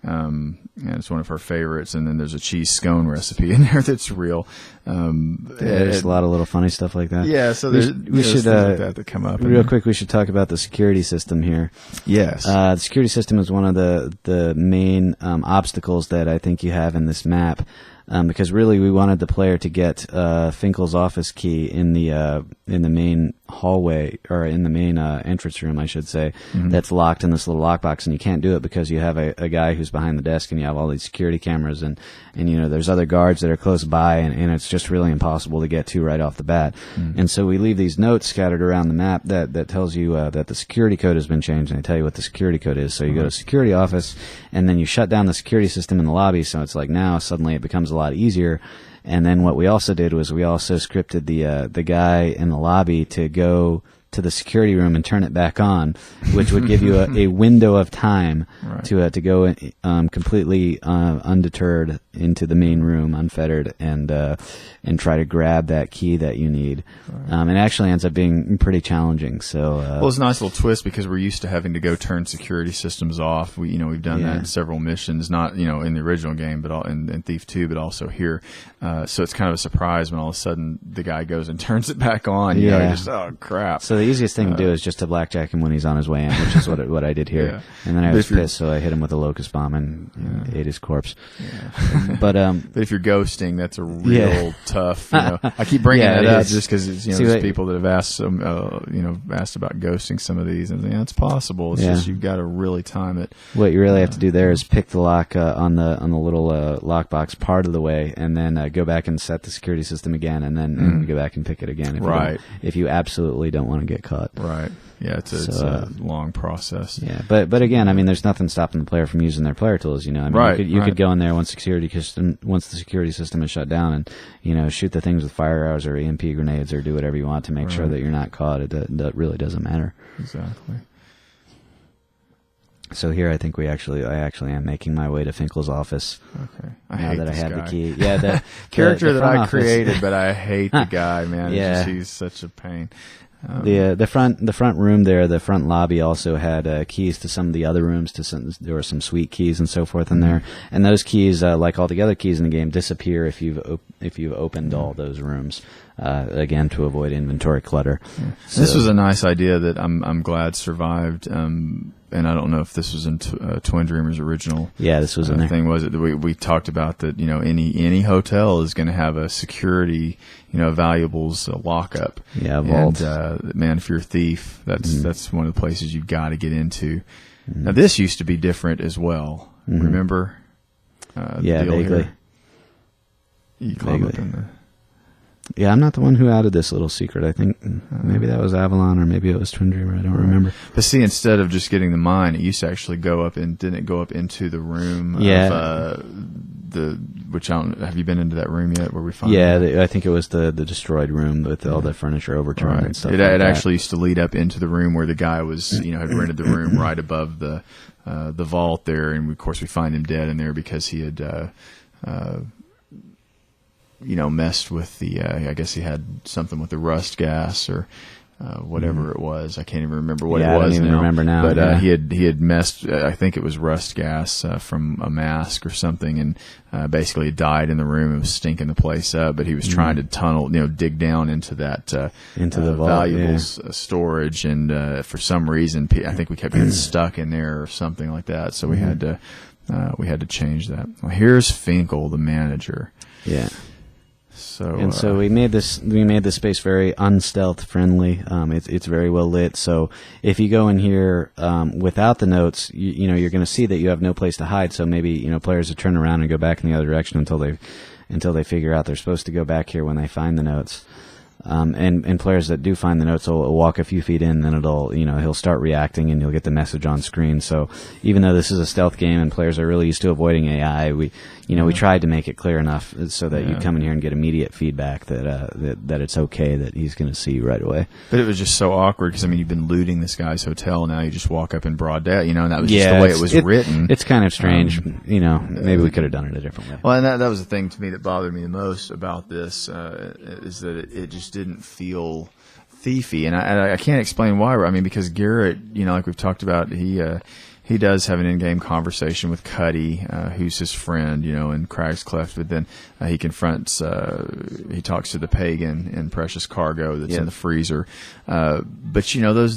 B: and it's one of her favorites. And then there's a cheese scone recipe in there that's real.
A: There's a lot of little funny stuff like that.
B: Yeah, so
A: we should
B: things like that come up.
A: Real quick, we should talk about the security system here.
B: Yes,
A: the security system is one of the main obstacles that I think you have in this map. Because really, we wanted the player to get Finkel's office key in the main hallway, or in the main entrance room, I should say, that's locked in this little lockbox, and you can't do it because you have a guy who's behind the desk, and you have all these security cameras, and there's other guards that are close by, and it's just really impossible to get to right off the bat. And so we leave these notes scattered around the map that tells you that the security code has been changed, and they tell you what the security code is. So you go to security office, and then you shut down the security system in the lobby, so it's like now suddenly it becomes a lot easier. And then what we also did was we also scripted the guy in the lobby to go to the security room and turn it back on, which would give you a window of time to go completely undeterred into the main room, unfettered, and try to grab that key that you need. It actually ends up being pretty challenging. So
B: well, it's a nice little twist because we're used to having to go turn security systems off. We've done that in several missions, not in the original game, but in Thief 2, but also here. So it's kind of a surprise when all of a sudden the guy goes and turns it back on. You know, just oh crap.
A: So the easiest thing to do is just to blackjack him when he's on his way in, which is what I did here. Yeah. And then I was pissed, so I hit him with a locust bomb and ate his corpse. Yeah. But
B: if you're ghosting, that's a real tough. I keep bringing that up just because there's people that have asked asked about ghosting some of these, and it's possible. It's just you've got to really time it.
A: What you really have to do there is pick the lock on the little lockbox part of the way, and then go back and set the security system again, and then go back and pick it again. If you absolutely don't want to get caught.
B: Right. Yeah, it's a long process.
A: Yeah, but again, I mean, there's nothing stopping the player from using their player tools. You could go in there once the security system is shut down, and shoot the things with fire arrows or EMP grenades or do whatever you want to make sure that you're not caught. It really doesn't matter.
B: Exactly.
A: So here, I think I actually am making my way to Finkel's office.
B: Okay.
A: I have the key. Yeah, the
B: character that I created, but I hate the guy, man. He's such a pain.
A: The front room there, the front lobby also had keys to some of the other rooms. There were some suite keys and so forth in there, and those keys, like all the other keys in the game, disappear if you've opened all those rooms. Again, to avoid inventory clutter. Yeah.
B: So, this was a nice idea that I'm glad survived. And I don't know if this was in Twin Dreamers original.
A: Yeah, this was in there.
B: Thing was it we talked about that. any hotel is going to have a security, valuables lockup.
A: Yeah, vault.
B: And man, if you're a thief, that's one of the places you've got to get into. Now this used to be different as well. Remember?
A: Yeah, vaguely.
B: Here? You climb up in the.
A: Yeah, I'm not the one who added this little secret. I think maybe that was Avalon or maybe it was Twin Dreamer. I don't remember.
B: But see, instead of just getting the mine, it used to actually didn't it go up into the room of which I don't, have you been into that room yet where we find
A: I think it was the destroyed room with all the furniture overturned and stuff.
B: It actually used to lead up into the room where the guy was, had rented the room right above the vault there, and of course we find him dead in there because he had messed with I guess he had something with the rust gas or whatever it was. I can't even remember what it was.
A: I don't even remember now.
B: But he had messed. I think it was rust gas from a mask or something, and basically died in the room and was stinking the place up. But he was trying to dig down into that
A: into the vault,
B: valuables storage, and for some reason, I think we kept getting stuck in there or something like that. So we had to change that. Well, here's Finkel, the manager.
A: Yeah.
B: So
A: we made this space very unstealth friendly. It's very well lit. So if you go in here without the notes, you're going to see that you have no place to hide. So maybe players will turn around and go back in the other direction until they figure out they're supposed to go back here when they find the notes. And players that do find the notes will walk a few feet in, then he'll start reacting and you'll get the message on screen. So even though this is a stealth game and players are really used to avoiding AI, we tried to make it clear enough so that you come in here and get immediate feedback that it's okay, that he's going to see you right away.
B: But it was just so awkward because you've been looting this guy's hotel, now you just walk up in broad day, and that was just the way it was written.
A: It's kind of strange, maybe we could have done it a different way.
B: Well, and that was the thing to me that bothered me the most about this is that it just didn't feel thiefy, and I can't explain why. I mean, because Garrett, like we've talked about, he he does have an in-game conversation with Cuddy, who's his friend, in Crag's Cleft. But then he confronts, he talks to the pagan in Precious Cargo that's in the freezer. But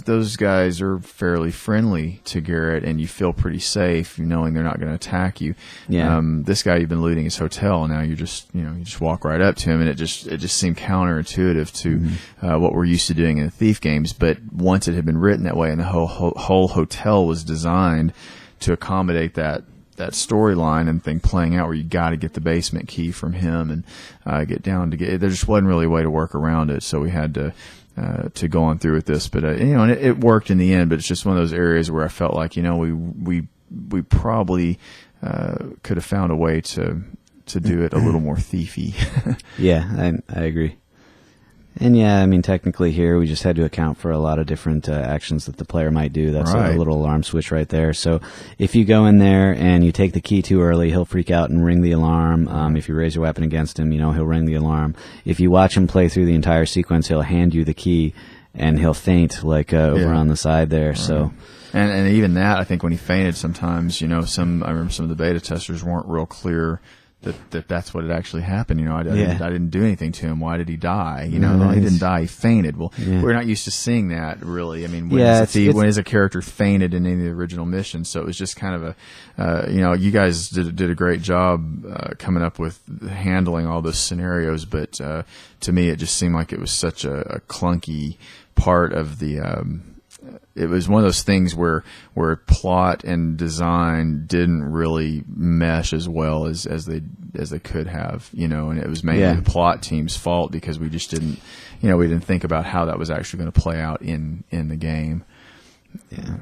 B: those guys are fairly friendly to Garrett, and you feel pretty safe knowing they're not going to attack you.
A: Yeah.
B: This guy, you've been looting his hotel, and now you just walk right up to him, and it just seemed counterintuitive to what we're used to doing in the Thief games. But once it had been written that way, and the whole hotel was designed to accommodate that storyline and thing playing out, where you got to get the basement key from him and get down to get. There just wasn't really a way to work around it, so we had to go on through with this. But and it worked in the end. But it's just one of those areas where I felt like we probably could have found a way to do it a little more thiefy.
A: Yeah, I agree. And yeah, I mean, technically here we just had to account for a lot of different actions that the player might do. That's
B: right.
A: A little alarm switch right there. So if you go in there and you take the key too early, he'll freak out and ring the alarm. If you raise your weapon against him, he'll ring the alarm. If you watch him play through the entire sequence, he'll hand you the key and he'll faint over on the side there. Right. So.
B: And even that, I think when he fainted, sometimes I remember some of the beta testers weren't real clear that's what had actually happened. I didn't do anything to him. Why did he die? He didn't die. He fainted. Well, we're not used to seeing that really. I mean, when is a character fainted in any of the original missions? So it was just kind of you guys did a great job coming up with handling all those scenarios. But to me, it just seemed like it was such a clunky part of the. It was one of those things where plot and design didn't really mesh as well as they could have, and it was mainly the plot team's fault because we just didn't, we didn't think about how that was actually going to play out in the game. Yeah.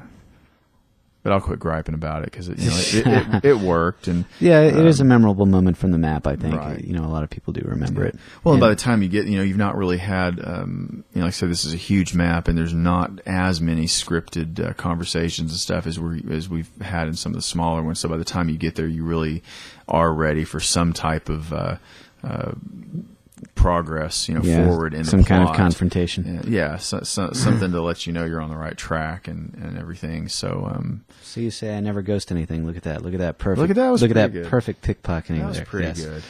B: But I'll quit griping about it because it worked, and
A: it is a memorable moment from the map. I think right. A lot of people do remember it.
B: Well, and by the time you get, you've not really had, like I said, this is a huge map, and there's not as many scripted conversations and stuff as we've had in some of the smaller ones. So by the time you get there, you really are ready for some type of progress, forward in the plot.
A: Some kind of confrontation.
B: Something to let you know you're on the right track and everything. So,
A: so you say I never ghost anything. Look at that. Look at that perfect.
B: Look at that.
A: Look at that good. Perfect pickpocketing.
B: That was
A: there.
B: pretty good.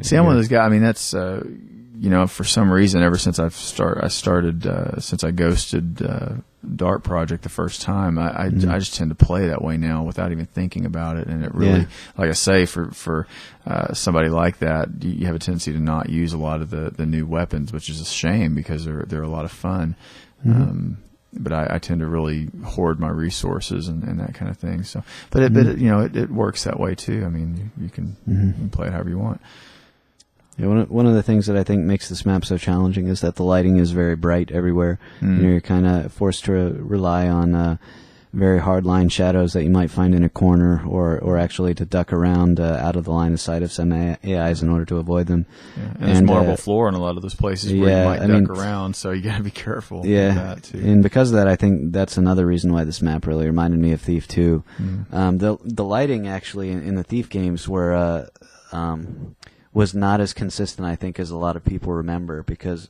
B: See, I'm one of those guys. I mean, that's for some reason, ever since I started since I ghosted Dark Project the first time, I just tend to play that way now without even thinking about it, and it really, like I say, for somebody like that, you have a tendency to not use a lot of the new weapons, which is a shame because they're a lot of fun. But I tend to really hoard my resources and that kind of thing. So, but it works that way too. I mean, you can play it however you want.
A: Yeah, one of the things that I think makes this map so challenging is that the lighting is very bright everywhere. You're kind of forced to rely on very hard line shadows that you might find in a corner, or actually to duck around out of the line of sight of some AIs in order to avoid them.
B: Yeah, and there's marble floor in a lot of those places where you might duck around, so you got to be careful.
A: Yeah,
B: with that too.
A: And because of that, I think that's another reason why this map really reminded me of Thief 2. The lighting actually in the Thief games was not as consistent, I think, as a lot of people remember, because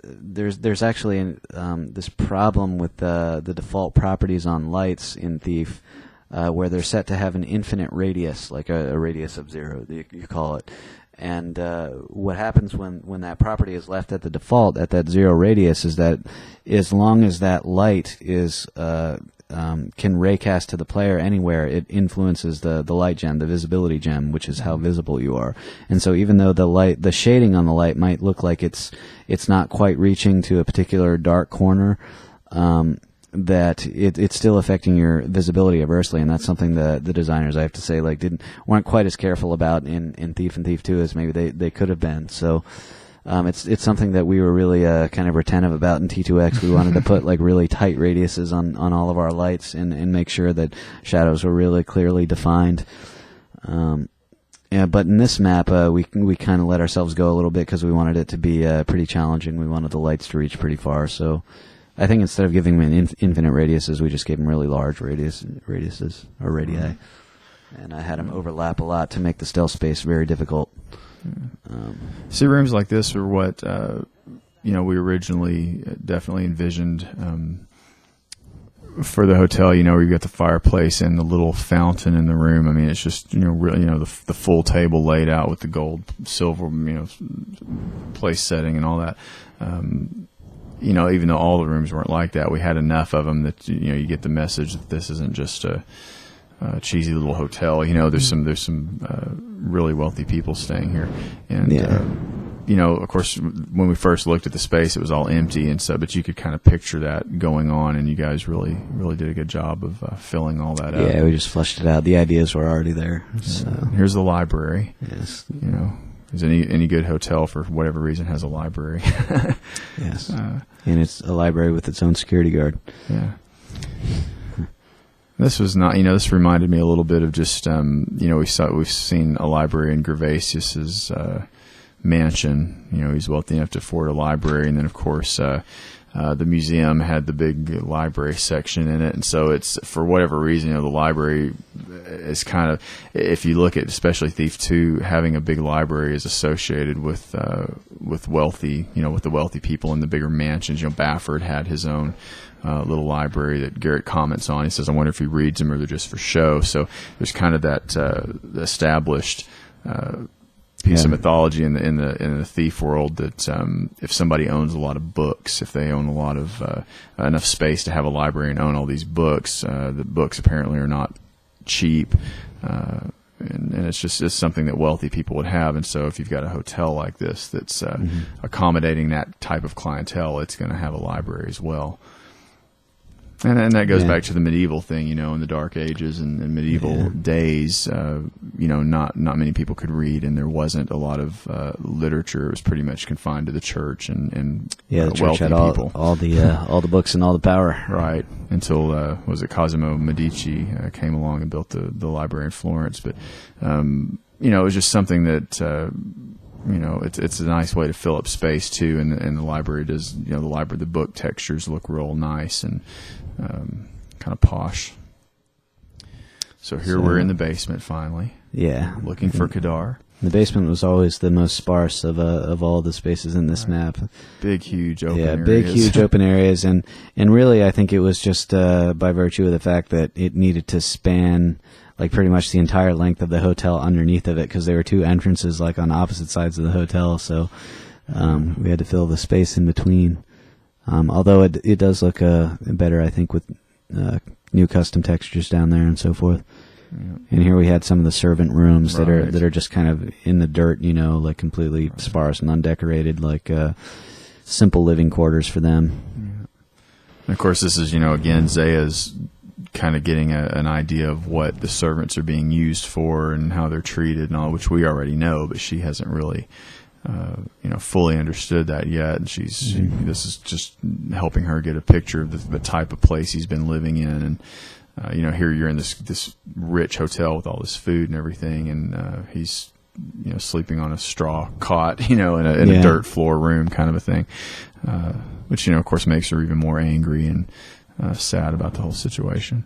A: there's actually this problem with the default properties on lights in Thief, where they're set to have an infinite radius, like a radius of 0, you call it. And what happens when that property is left at the default, at that 0 radius, is that as long as that light is can raycast to the player anywhere, it influences the light gem, the visibility gem, which is how visible you are. And so even though the shading on the light might look like it's not quite reaching to a particular dark corner, that it's still affecting your visibility adversely, and that's something that the designers, I have to say, weren't quite as careful about in Thief and Thief 2 as maybe they could have been. So it's something that we were really kind of retentive about in T2X. We wanted to put really tight radiuses on all of our lights and make sure that shadows were really clearly defined. But in this map, we kind of let ourselves go a little bit because we wanted it to be pretty challenging. We wanted the lights to reach pretty far, so I think instead of giving them infinite radiuses, we just gave them really large radiuses or radii, and I had them overlap a lot to make the stealth space very difficult.
B: See, rooms like this are what we originally definitely envisioned for the hotel, where you've got the fireplace and the little fountain in the room. I mean, it's just, really, the full table laid out with the gold, silver, place setting and all that. Even though all the rooms weren't like that, we had enough of them that, you get the message that this isn't just a cheesy little hotel. There's some really wealthy people staying here. And, of course, when we first looked at the space, it was all empty and so, but you could kind of picture that going on, and you guys really, really did a good job of filling all that up.
A: Yeah, we just flushed it out. The ideas were already there. So.
B: Here's the library.
A: Yes.
B: Is any good hotel for whatever reason has a library?
A: Yes. And it's a library with its own security guard.
B: Yeah. This was not, this reminded me a little bit of just, we've seen a library in Gervasius's mansion. He's wealthy enough to afford a library, and then of course the museum had the big library section in it, and so it's, for whatever reason, the library is kind of, if you look at especially Thief 2, having a big library is associated with wealthy, with the wealthy people in the bigger mansions. Bafford had his own little library that Garrett comments on. He says, I wonder if he reads them or they're just for show. So there's kind of that established piece of mythology in the thief world that if somebody owns a lot of books, if they own a lot of enough space to have a library and own all these books, the books apparently are not cheap, and it's something that wealthy people would have. And so if you've got a hotel like this that's accommodating that type of clientele, it's going to have a library as well. And that goes back to the medieval thing, in the Dark Ages and medieval days, not many people could read, and there wasn't a lot of literature. It was pretty much confined to the church and
A: the church
B: wealthy
A: had
B: people.
A: all the books and all the power.
B: Right, until was it Cosimo Medici came along and built the library in Florence. But it was just something that. It's a nice way to fill up space too, and the library does. The book textures look real nice and kind of posh. So here we're in the basement finally.
A: Yeah,
B: looking for Kadar.
A: The basement was always the most sparse of all the spaces in this map.
B: Big, huge open areas.
A: Yeah, big, huge open areas, and really, I think it was just by virtue of the fact that it needed to span. Like pretty much the entire length of the hotel underneath of it, because there were two entrances like on opposite sides of the hotel, so we had to fill the space in between. Although it does look better, I think, with new custom textures down there and so forth. Yeah. And here we had some of the servant rooms that are just kind of in the dirt, like completely sparse and undecorated, like simple living quarters for them.
B: Yeah. And of course, this is again Zaya's kind of getting an idea of what the servants are being used for and how they're treated and all, which we already know, but she hasn't really, fully understood that yet. And this is just helping her get a picture of the type of place he's been living in. And, here you're in this rich hotel with all this food and everything. And, he's, sleeping on a straw cot, in a dirt floor room kind of a thing, which, of course makes her even more angry and, sad about the whole situation.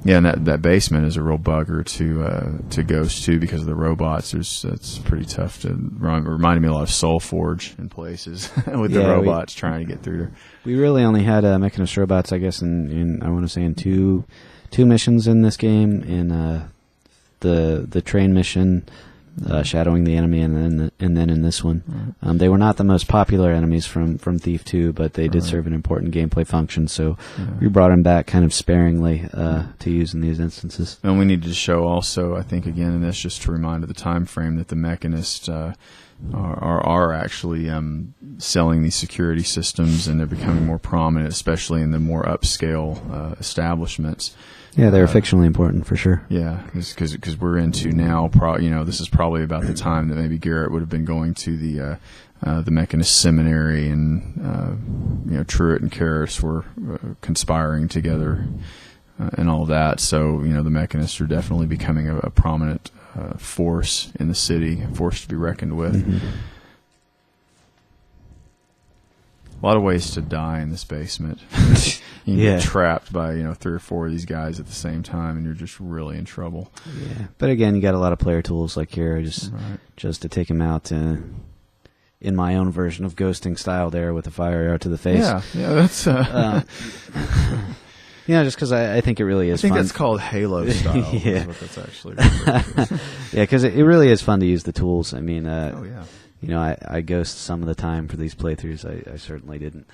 B: Yeah, and that basement is a real bugger to Ghost too, because of the robots. That's pretty tough to reminded me a lot of Soul Forge in places with the robots trying to get through there.
A: We really only had Mechanist robots, I guess, in I want to say in two missions in this game. In the train mission. Shadowing the enemy, and then in this one, they were not the most popular enemies from Thief 2, but they did serve an important gameplay function. So we brought them back kind of sparingly to use in these instances.
B: And we need to show also, I think, again, and that's just to remind of the time frame that the Mechanists are actually selling these security systems, and they're becoming more prominent, especially in the more upscale establishments.
A: Yeah, they're fictionally important for sure.
B: Yeah, because we're into now. This is probably about the time that maybe Garrett would have been going to the Mechanist seminary, and Truett and Karras were conspiring together and all that. So the Mechanists are definitely becoming a prominent force in the city, a force to be reckoned with. Mm-hmm. A lot of ways to die in this basement. You get trapped by 3 or 4 of these guys at the same time, and you're just really in trouble. Yeah,
A: but again, you got a lot of player tools like here, just to take them out. in my own version of ghosting style there with a fire arrow to the face.
B: Yeah, that's.
A: Just because I think it really is
B: I think
A: fun.
B: that's called Halo style.
A: Yeah.
B: Is what that's actually referred to.
A: Yeah, because it really is fun to use the tools. I mean,
B: Oh, yeah.
A: I ghost some of the time for these playthroughs. I certainly didn't.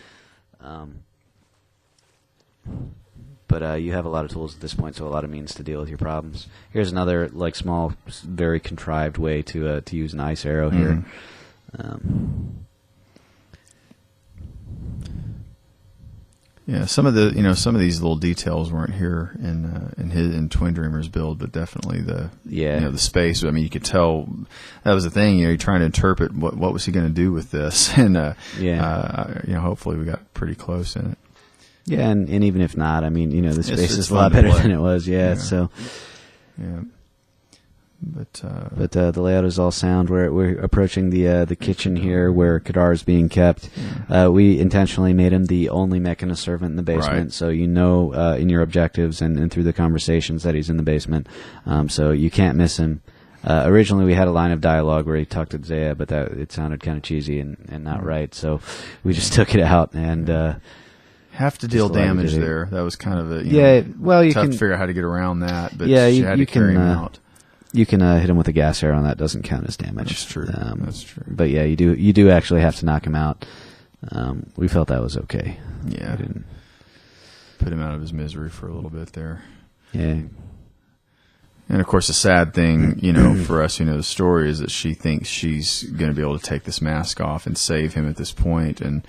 A: But you have a lot of tools at this point, so a lot of means to deal with your problems. Here's another small, very contrived way to use an ice arrow here.
B: Yeah, some of these little details weren't here in Twin Dreamers build, but definitely the space. I mean, you could tell that was the thing. You're trying to interpret what was he going to do with this, and hopefully we got pretty close in it.
A: Yeah, and even if not, I mean, the space is a lot better than it was. Yeah. So.
B: Yeah. But
A: the layout is all sound. We're approaching the kitchen here where Kadar is being kept. We intentionally made him the only Mechana servant in the basement,
B: right.
A: so in your objectives and through the conversations that he's in the basement. So you can't miss him. Originally, we had a line of dialogue where he talked to Zaya, but it sounded kind of cheesy and not right. So we just took it out and.
B: Have to deal damage there. That was kind of a
A: you
B: tough
A: can
B: to figure out how to get around that. But
A: yeah,
B: she had to carry him out.
A: You can hit him with a gas arrow, and that doesn't count as damage.
B: That's true. That's true.
A: But yeah, you do actually have to knock him out. We felt that was okay.
B: Yeah, put him out of his misery for a little bit there.
A: Yeah.
B: And of course, the sad thing, for us who know the story, is that she thinks she's going to be able to take this mask off and save him at this point, and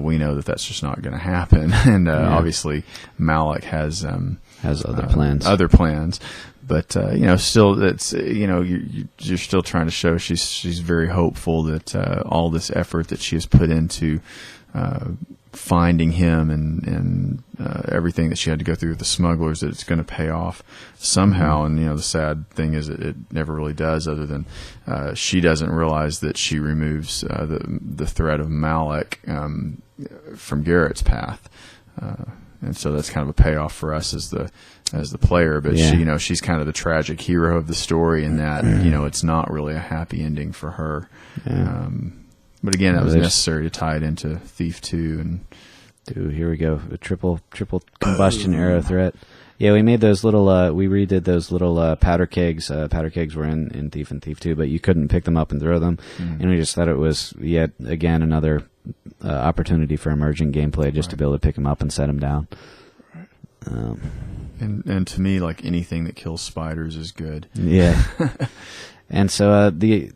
B: we know that that's just not going to happen. And obviously, Malik has
A: other plans.
B: But still, that's you're still trying to show she's very hopeful that all this effort that she has put into finding him and everything that she had to go through with the smugglers, that it's going to pay off somehow. And the sad thing is that it never really does, other than she doesn't realize that she removes the threat of Malik from Garrett's path, and so that's kind of a payoff for us as the player. But she's kind of the tragic hero of the story in that it's not really a happy ending for her. But again, that was necessary to tie it into Thief 2. And
A: here we go, a triple combustion arrow threat. Yeah, we made those little. We redid those little powder kegs. Powder kegs were in Thief and Thief 2, but you couldn't pick them up and throw them. And we just thought it was yet again another opportunity for emerging gameplay, just to be able to pick them up and set them down.
B: And to me, like anything that kills spiders is good.
A: Yeah. And so the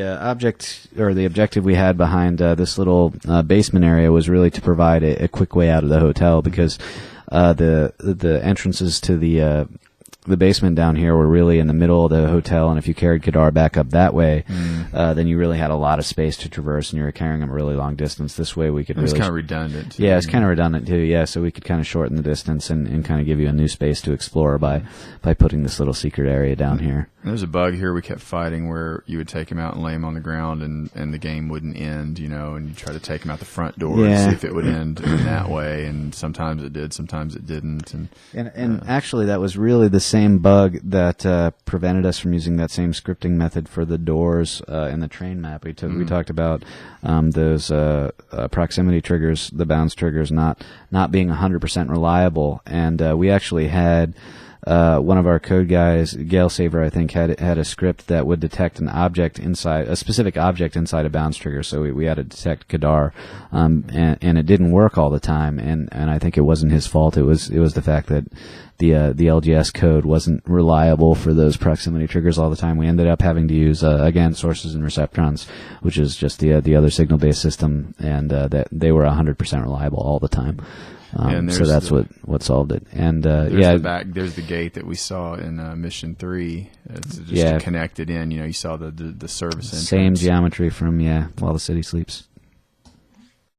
A: object or the objective we had behind this little basement area was really to provide a quick way out of the hotel, because the entrances to the basement down here were really in the middle of the hotel, and if you carried Kadar back up that way, then you really had a lot of space to traverse, and you were carrying him a really long distance. This way we could
B: It's kind of redundant, too.
A: Yeah, it's kind of redundant, too, yeah, so we could kind of shorten the distance and kind of give you a new space to explore by putting this little secret area down here.
B: There's a bug here we kept fighting where you would take him out and lay him on the ground, and the game wouldn't end, and you try to take him out the front door and see if it would end in that way, and sometimes it did, sometimes it didn't. And
A: actually, that was really the same bug that prevented us from using that same scripting method for the doors in the train map. We talked about those proximity triggers, the bounce triggers, not being 100% reliable, and we actually had one of our code guys, Galesaver, I think, had a script that would detect a specific object inside a bounce trigger. So we had to detect Kadar, and it didn't work all the time. And I think it wasn't his fault. It was the fact that the LGS code wasn't reliable for those proximity triggers all the time. We ended up having to use again sources and receptrons, which is just the other signal based system, and that they were 100% reliable all the time. So that's what solved it. And
B: there's the gate that we saw in Mission 3. It's just connected in. You saw the service entrance.
A: Same geometry from While the City Sleeps.